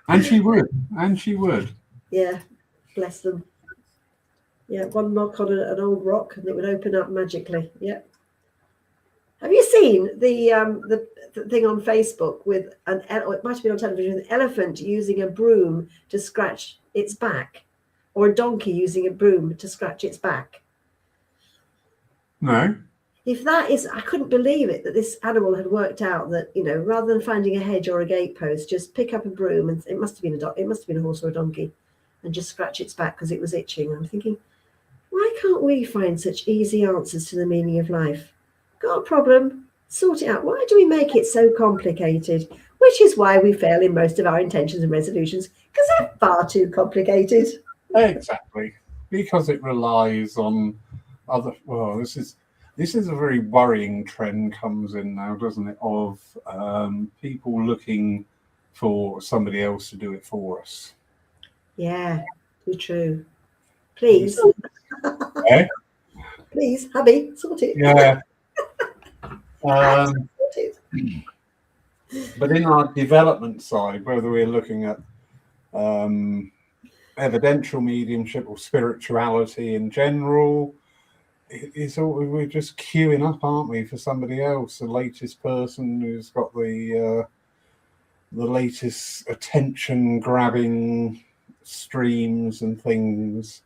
And she would. And she would. Yeah, bless them. Yeah, one knock on an old rock and it would open up magically. Yeah. Have you seen the thing on Facebook with or it might have been on television, an elephant using a broom to scratch its back, or a donkey using a broom to scratch its back? No. If that is, I couldn't believe it that this animal had worked out that, rather than finding a hedge or a gatepost, just pick up a broom, and it must have been a horse or a donkey, and just scratch its back because it was itching. I'm thinking, why can't we find such easy answers to the meaning of life? Got a problem? Sort it out. Why do we make it so complicated? Which is why we fail in most of our intentions and resolutions, because they're far too complicated. Exactly. Because it relies on other. Well, this is a very worrying trend comes in now, doesn't it? Of people looking for somebody else to do it for us. Yeah, too true. Please. Yeah. Please, hubby, sort it. Yeah. But in our development side, whether we're looking at evidential mediumship or spirituality in general, it's all, we're just queuing up, aren't we, for somebody else, the latest person who's got the latest attention grabbing streams and things.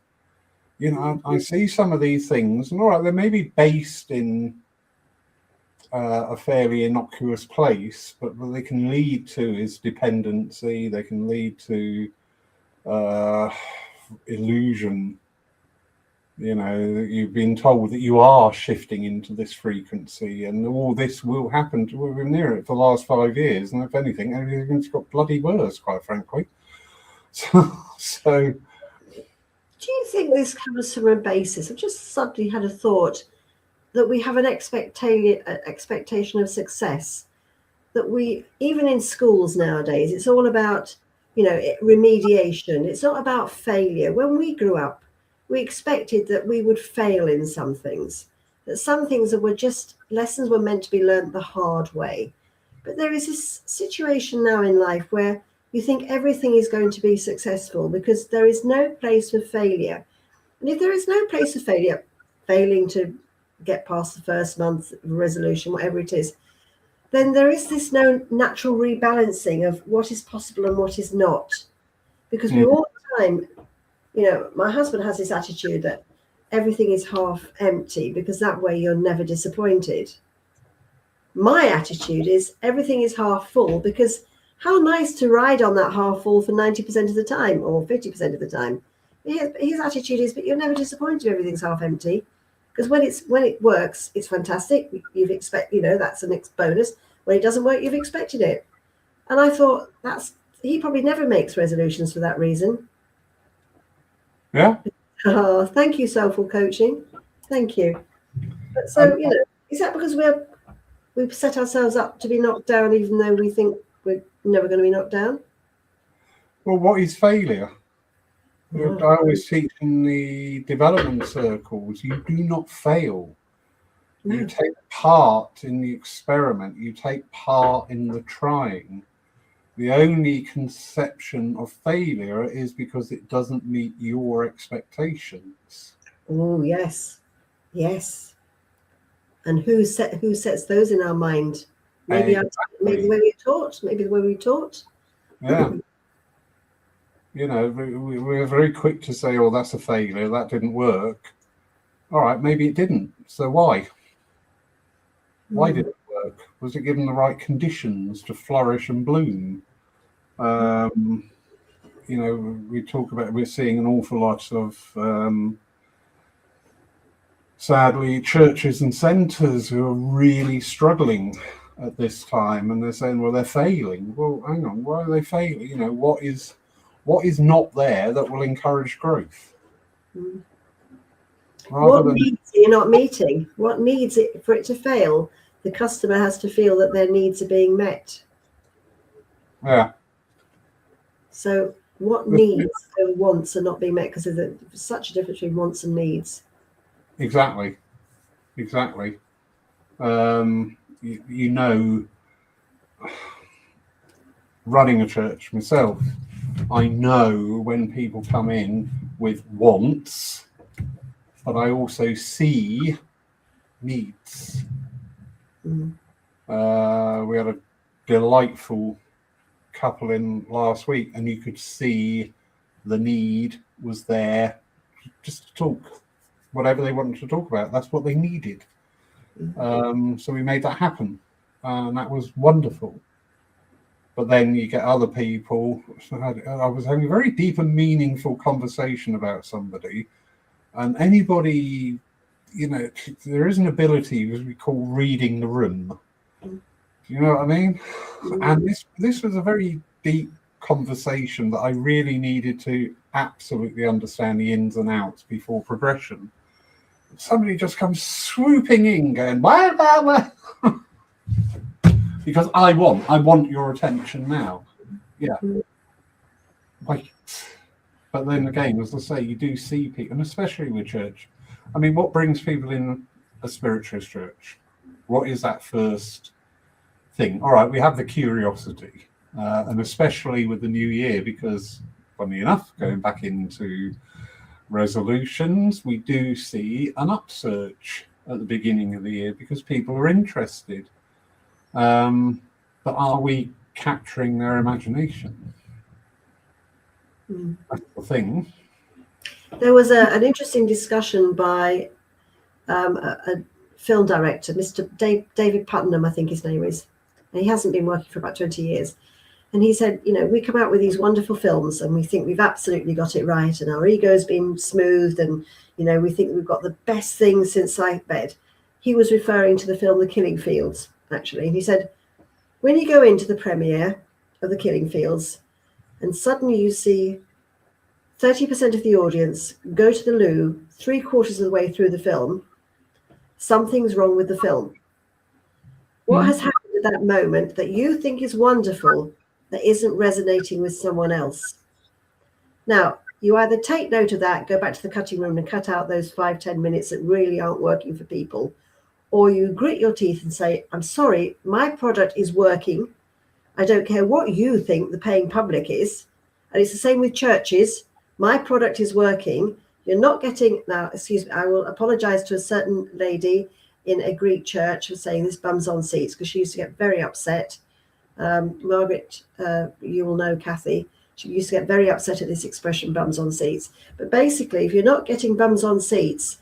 I see some of these things, and all right, they may be based in a fairly innocuous place, but what they can lead to is dependency. They can lead to illusion. You've been told that you are shifting into this frequency, and all this will happen. We've been near it for the last 5 years, and if anything, everything's got bloody worse, quite frankly. So do you think this comes from a basis? I've just suddenly had a thought that we have an expectation of success, that we, even in schools nowadays, it's all about, remediation. It's not about failure. When we grew up, we expected that we would fail in some things, that some things that were just lessons were meant to be learned the hard way. But there is this situation now in life where you think everything is going to be successful because there is no place for failure. And if there is no place for failure, failing to get past the first month resolution, whatever it is, then there is this no natural rebalancing of what is possible and what is not. Because we all the time, my husband has this attitude that everything is half empty because that way you're never disappointed. My attitude is everything is half full, because how nice to ride on that half full for 90% of the time or 50% of the time. His attitude is, but you're never disappointed if everything's half empty. Because when it works, it's fantastic. You've that's a next bonus. When it doesn't work, you've expected it. And I thought he probably never makes resolutions for that reason. Yeah. Oh, thank you, Soulful Coaching. Thank you. But so, is that because we've set ourselves up to be knocked down, even though we think we're never going to be knocked down? Well, what is failure? I always teach in the development circles, you do not fail. No. You take part in the experiment. You take part in the trying. The only conception of failure is because it doesn't meet your expectations. Oh, yes. Yes. And who sets those in our mind? Maybe the way we're taught. Maybe the way we're taught. Yeah. We're very quick to say, oh, that's a failure. That didn't work. All right, maybe it didn't. So why? Why did it work? Was it given the right conditions to flourish and bloom? We talk about, we're seeing an awful lot of sadly, churches and centres who are really struggling at this time, and they're saying, well, they're failing. Well, hang on, why are they failing? You know, what is not there that will encourage growth? What needs are you not meeting? What needs it for it to fail? The customer has to feel that their needs are being met. Yeah. So what needs and wants are not being met, because there's such a difference between wants and needs. Exactly. You know, running a church myself, I know when people come in with wants, but I also see needs. We had a delightful couple in last week, and you could see the need was there just to talk. Whatever they wanted to talk about, that's what they needed. So we made that happen, and that was wonderful. But then you get other people. I was having a very deep and meaningful conversation about somebody, and anybody, you know, there is an ability, as we call, reading the room. You know what I mean? And this was a very deep conversation that I really needed to absolutely understand the ins and outs before progression. Somebody just comes swooping in, going, blah, blah, blah. Because I want your attention now. Yeah. Wait. But then again, as I say, you do see people, and especially with church. I mean, what brings people in a spiritualist church? What is that first thing? All right, we have the curiosity, and especially with the new year, because funny enough, going back into resolutions, we do see an upsurge at the beginning of the year because people are interested. But are we capturing their imagination? That's the thing. There was an interesting discussion by a film director, Mr. David Putnam, I think his name is. And he hasn't been working for about 20 years. And he said, you know, we come out with these wonderful films and we think we've absolutely got it right, and our ego's been smoothed, and, you know, we think we've got the best thing since sliced bread. He was referring to the film The Killing Fields, actually. And he said, when you go into the premiere of The Killing Fields and suddenly you see 30% of the audience go to the loo 3/4 of the way through the film, something's wrong with the film. What has happened at that moment that you think is wonderful that isn't resonating with someone else? Now, you either take note of that, go back to the cutting room and cut out those 5-10 minutes that really aren't working for people, or you grit your teeth and say, I'm sorry, my product is working. I don't care what you think the paying public is. And it's the same with churches. My product is working. You're not getting, now, excuse me, I will apologize to a certain lady in a Greek church for saying this, bums on seats, because she used to get very upset. Margaret, you will know Kathy, she used to get very upset at this expression, bums on seats. But basically, if you're not getting bums on seats,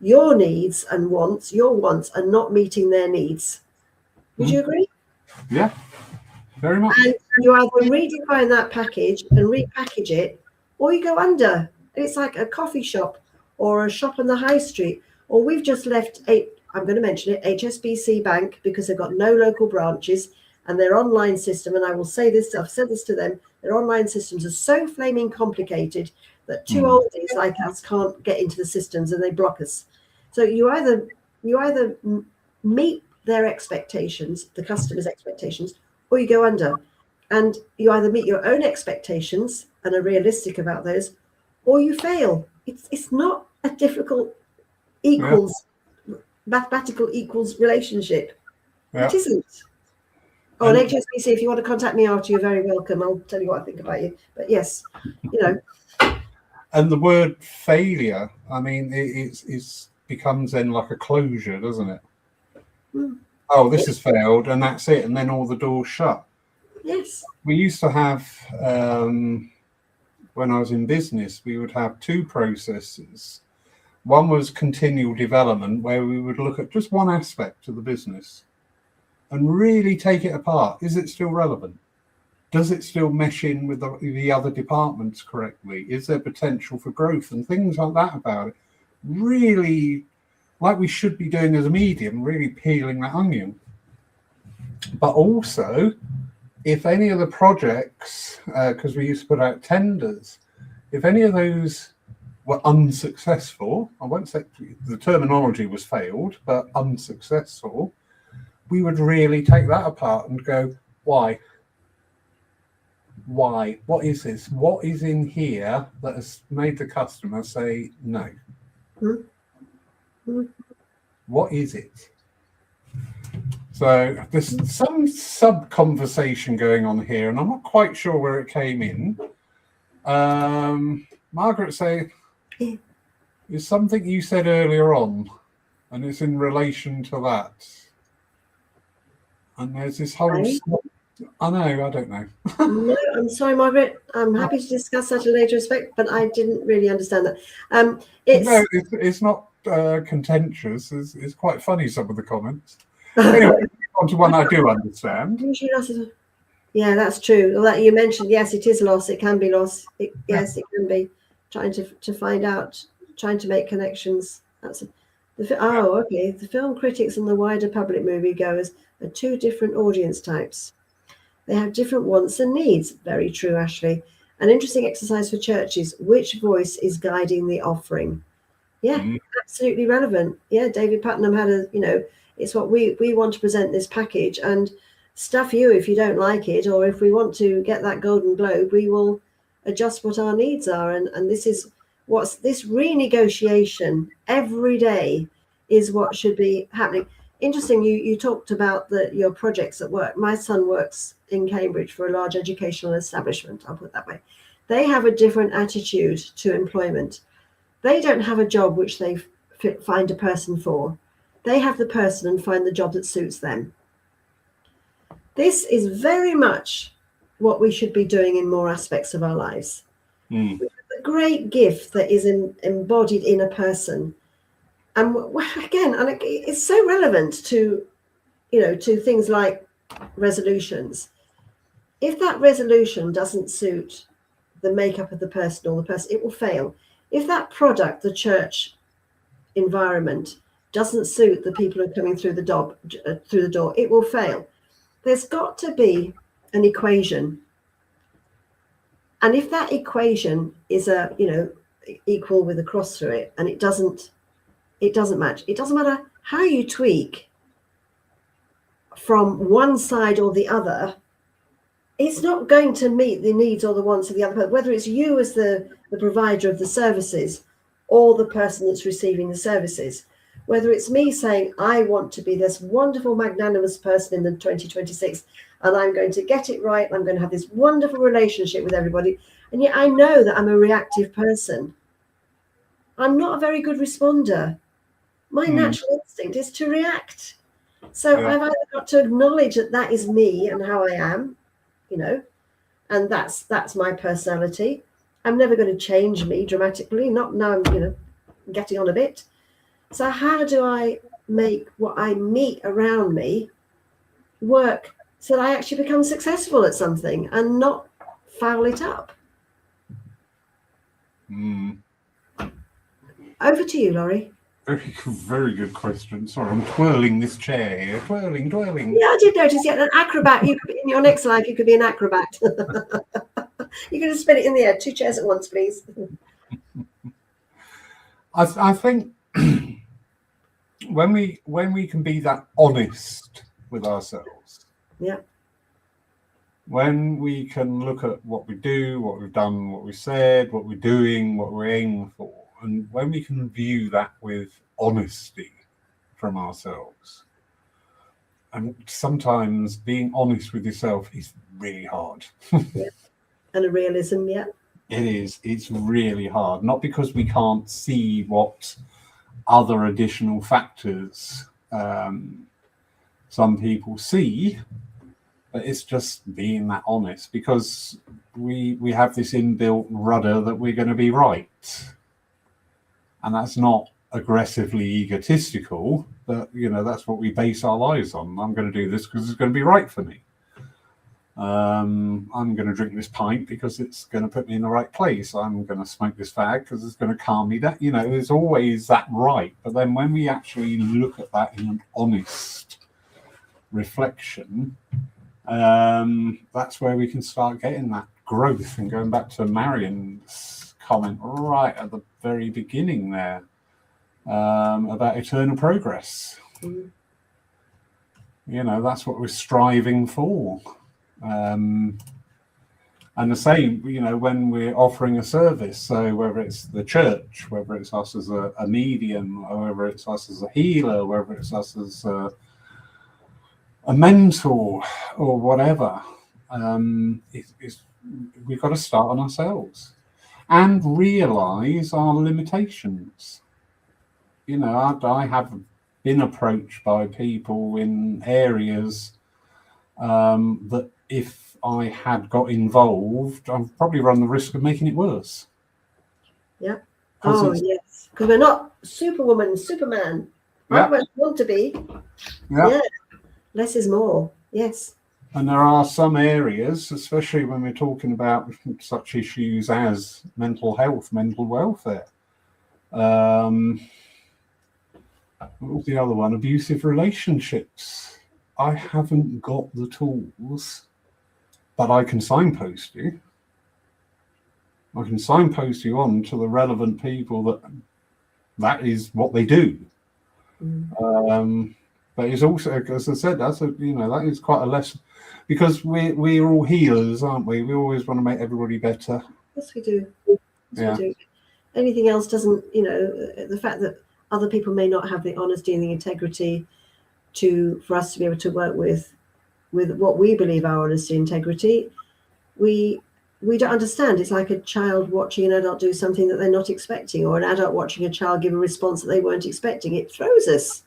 your needs and wants, your wants are not meeting their needs. Would you agree? Yeah, very much. And you either redefine that package and repackage it, or you go under. It's like a coffee shop or a shop on the high street. Or we've just left, I'm going to mention it, HSBC Bank, because they've got no local branches, and their online system, and I will say this, I've said this to them, their online systems are so flaming complicated that two oldies like us can't get into the systems and they block us. So you either meet their expectations, the customer's expectations, or you go under. And you either meet your own expectations and are realistic about those, or you fail. It's not a difficult mathematical equals relationship. It isn't. Oh, and HSBC, if you want to contact me after, you're very welcome. I'll tell you what I think about you. But yes, you know. And the word failure, I mean, it becomes then like a closure, doesn't it? Oh, this has failed, and that's it. And then all the doors shut. Yes. We used to have, when I was in business, we would have two processes. One was continual development, where we would look at just one aspect of the business and really take it apart. Is it still relevant? Does it still mesh in with the other departments correctly? Is there potential for growth and things like that about it? Really like we should be doing as a medium, really peeling that onion. But also, if any of the projects, because we used to put out tenders, if any of those were unsuccessful, I won't say the terminology was failed, but unsuccessful, we would really take that apart and go, why? Why? What is this? What is in here that has made the customer say no? Mm-hmm. What is it? So there's some sub-conversation going on here, and I'm not quite sure where it came in. Margaret say, it's something you said earlier on, and it's in relation to that. And there's this whole... I don't know. No, I'm sorry, Margaret. I'm happy to discuss that at a later respect, but I didn't really understand that. It's not contentious. It's quite funny, some of the comments. Anyway, on to one I do understand. Yeah, that's true. Well, that you mentioned, yes, it is loss. It can be loss. Yes, it can be. Trying to find out, trying to make connections. Okay. The film critics and the wider public moviegoers are two different audience types. They have different wants and needs. Very true, Ashley. An interesting exercise for churches. Which voice is guiding the offering? Yeah, absolutely relevant. Yeah, David Putnam had it's what we want to present this package, and stuff you if you don't like it, or if we want to get that Golden Globe, we will adjust what our needs are. And this is what's this renegotiation every day is what should be happening. Interesting, you talked about your projects at work. My son works in Cambridge for a large educational establishment, I'll put it that way. They have a different attitude to employment. They don't have a job which they find a person for. They have the person and find the job that suits them. This is very much what we should be doing in more aspects of our lives. We have a great gift that is embodied in a person. And again, it's so relevant to things like resolutions. If that resolution doesn't suit the makeup of the person or the person, it will fail. If that product, the church environment, doesn't suit the people who are coming through the door, it will fail. There's got to be an equation. And if that equation is equal with a cross through it, and it doesn't match. It doesn't matter how you tweak from one side or the other, it's not going to meet the needs or the wants of the other person, whether it's you as the provider of the services or the person that's receiving the services. Whether it's me saying, I want to be this wonderful, magnanimous person in the 2026, and I'm going to get it right, and I'm going to have this wonderful relationship with everybody, and yet I know that I'm a reactive person. I'm not a very good responder. My natural instinct is to react. So I've either got to acknowledge that is me and how I am, and that's my personality. I'm never going to change me dramatically, not now I'm, getting on a bit. So how do I make what I meet around me work so that I actually become successful at something and not foul it up? Over to you, Laurie. Very good question. Sorry, I'm twirling this chair here. Twirling. Yeah, I did notice. Yeah, an acrobat. In your next life, you could be an acrobat. You're going to spin it in the air. 2 chairs at once, please. I think when we can be that honest with ourselves, when we can look at what we do, what we've done, what we said, what we're doing, what we're aiming for, and when we can view that with honesty from ourselves. And sometimes being honest with yourself is really hard. And a realism, It is. It's really hard. Not because we can't see what other additional factors some people see, but it's just being that honest, because we have this inbuilt rudder that we're going to be right. And that's not aggressively egotistical, but that's what we base our lives on. I'm going to do this because it's going to be right for me. I'm going to drink this pint because it's going to put me in the right place. I'm going to smoke this fag because it's going to calm me down. You know, there's always that right. But then when we actually look at that in an honest reflection, that's where we can start getting that growth. And going back to Marion's comment right at the very beginning there, about eternal progress. You know, that's what we're striving for. And the same, you know, when we're offering a service, so whether it's the church, whether it's us as a medium, or whether it's us as a healer, whether it's us as a mentor or whatever, we've got to start on ourselves and realize our limitations. You know, I have been approached by people in areas that if I had got involved, I've probably run the risk of making it worse. Yeah. Oh, yes. Because we're not Superwoman, Superman. Right where we want to be. Yeah. Less is more. Yes. And there are some areas, especially when we're talking about such issues as mental health, mental welfare. What was the other one? Abusive relationships. I haven't got the tools, but I can signpost you. I can signpost you on to the relevant people that is what they do. But it's also, as I said, that is quite a lesson, because we're all healers, aren't we? We always want to make everybody better. Yes, we do. Yes, we do. Anything else doesn't, you know, the fact that other people may not have the honesty and the integrity for us to be able to work with what we believe our honesty and integrity, we don't understand. It's like a child watching an adult do something that they're not expecting, or an adult watching a child give a response that they weren't expecting. It throws us.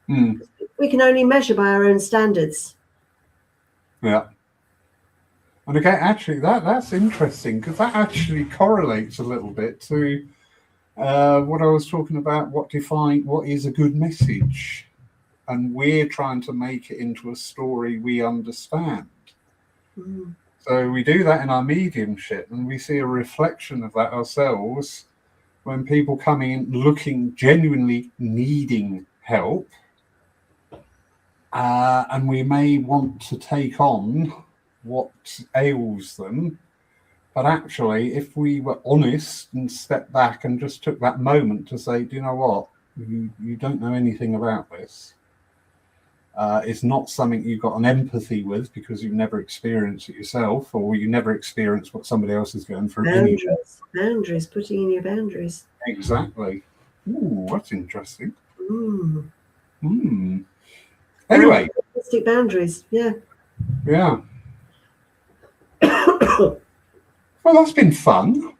We can only measure by our own standards. Yeah. And again, actually, that's interesting, because that actually correlates a little bit to what I was talking about, what is a good message. And we're trying to make it into a story we understand. So we do that in our mediumship, and we see a reflection of that ourselves when people come in looking, genuinely needing help. And we may want to take on what ails them. But actually, if we were honest and stepped back and just took that moment to say, do you know what? You don't know anything about this. It's not something you've got an empathy with because you've never experienced it yourself, or you never experienced what somebody else is going through. Boundaries, putting in your boundaries. Exactly. Ooh, that's interesting. Anyway. Realistic boundaries, yeah. Yeah. Well, that's been fun.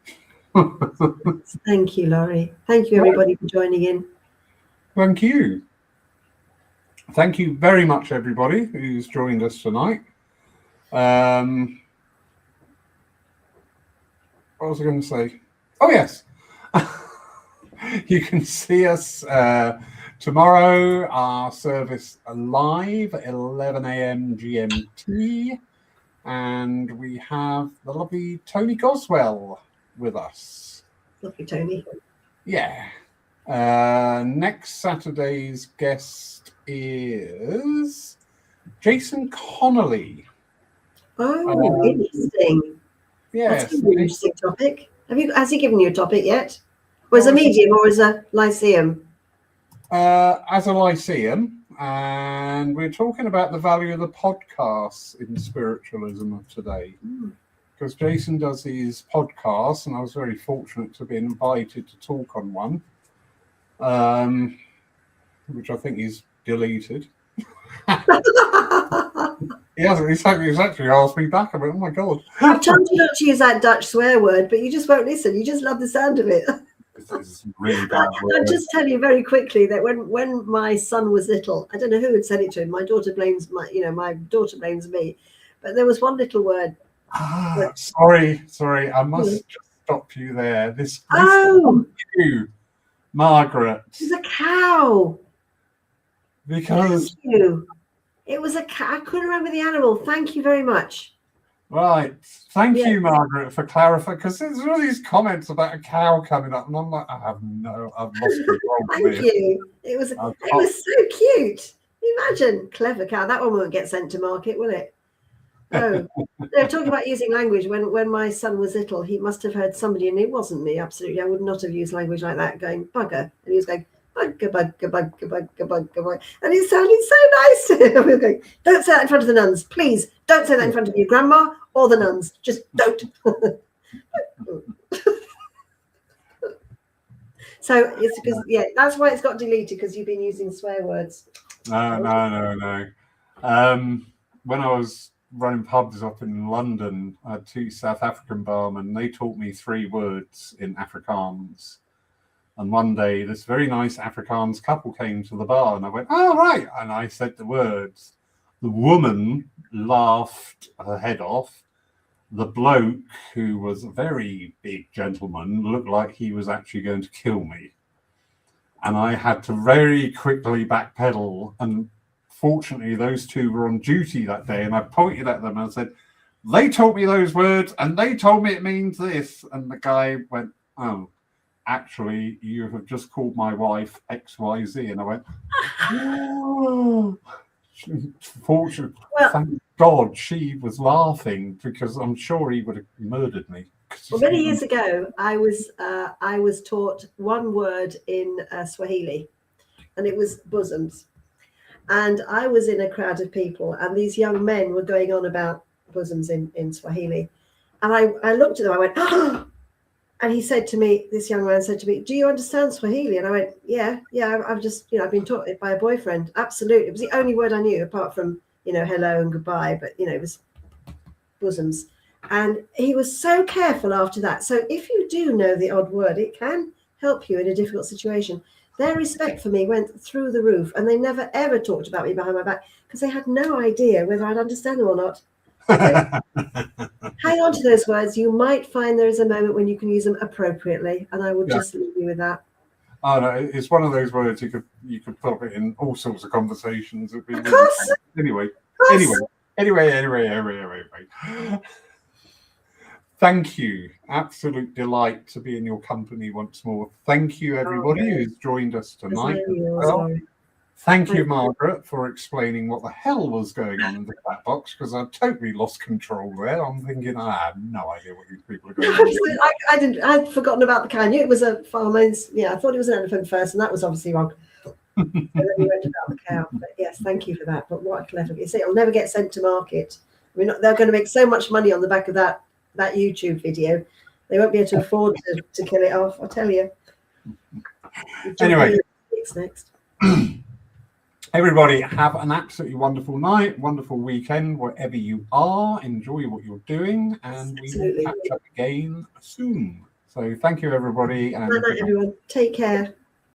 Thank you, Laurie. Thank you, everybody, for joining in. Thank you. Thank you very much, everybody who's joined us tonight. What was I going to say? Oh, yes. You can see us tomorrow, our service live at 11 a.m. GMT. And we have the lovely Tony Goswell with us. Lovely, Tony. Yeah. Next Saturday's guest is Jason Connolly. Oh, interesting. Yes. That's a really interesting topic. Has he given you a topic yet? Or as a medium or as a Lyceum? As a Lyceum. And we're talking about the value of the podcasts in spiritualism of today. Because Jason does his podcasts, and I was very fortunate to be invited to talk on one, which I think he's deleted. He's actually asked me back. I went, oh my God. I've told you not to use that Dutch swear word, but you just won't listen. You just love the sound of it. This is really bad. I'll just tell you very quickly that when my son was little, I don't know who had said it to him. My daughter blames my daughter blames me, but there was one little word. Sorry. I must just stop you there. This you, Margaret. It's a cow. Because Thank you. It was a cow. I couldn't remember the animal. Thank you very much. Right. Thank Yeah. you, Margaret, for clarifying, because there's all these comments about a cow coming up, and I'm like, I've lost control of Thank this. you. It was so cute. Imagine, clever cow. That one won't get sent to market, will it? Oh, they're talking about using language. When my son was little, he must have heard somebody, and it wasn't me. Absolutely, I would not have used language like that. Going bugger, and he was going bugger, bugger, bugger, bugger, bugger, bugger, and he sounded so nice. And we were going, don't say that in front of the nuns, please. Don't say that in front of your grandma or the nuns. Just don't. So it's because that's why it's got deleted, because you've been using swear words. No. When I was running pubs up in London, I had 2 South African barmen. They taught me 3 words in Afrikaans. And one day, this very nice Afrikaans couple came to the bar, and I went, "Oh, right." And I said the words. The woman laughed her head off. The bloke, who was a very big gentleman, looked like he was actually going to kill me. And I had to very quickly backpedal. And fortunately, those 2 were on duty that day. And I pointed at them and I said, "They taught me those words and they told me it means this." And the guy went, "Oh, actually, you have just called my wife XYZ." And I went, "Oh." Fortunately, thank God she was laughing, because I'm sure he would have murdered me. Well, many years ago, I was taught one word in Swahili, and it was bosoms. And I was in a crowd of people, and these young men were going on about bosoms in Swahili. And I looked at them, I went, "Oh!" And he said to me, this young man said to me, "Do you understand Swahili?" And I went, yeah, I've just, I've been taught it by a boyfriend. Absolutely. It was the only word I knew, apart from, hello and goodbye, but, it was bosoms. And he was so careful after that. So if you do know the odd word, it can help you in a difficult situation. Their respect for me went through the roof, and they never, ever talked about me behind my back, because they had no idea whether I'd understand them or not. So, hang on to those words. You might find there is a moment when you can use them appropriately, and I will just leave you with that. Oh no, it's one of those words you could put it in all sorts of conversations. It'd be Of course. Anyway. Thank you. Absolute delight to be in your company once more. Thank you, everybody who's joined us tonight. Thank you, Margaret, for explaining what the hell was going on in the chat box, because I totally lost control there. I'm thinking, I have no idea what these people are going on. I'd forgotten about the cow. I knew it was a farmer's. Yeah, I thought it was an elephant first, and that was obviously wrong. So then we went about the cow. But yes, thank you for that. But what a clever. You see, it'll never get sent to market. I mean, they're going to make so much money on the back of that YouTube video. They won't be able to afford to kill it off, I tell you. Anyway. Next. Everybody, have an absolutely wonderful night, wonderful weekend, wherever you are. Enjoy what you're doing, and we will catch up again soon. So thank you, everybody. And good night, everyone. Take care.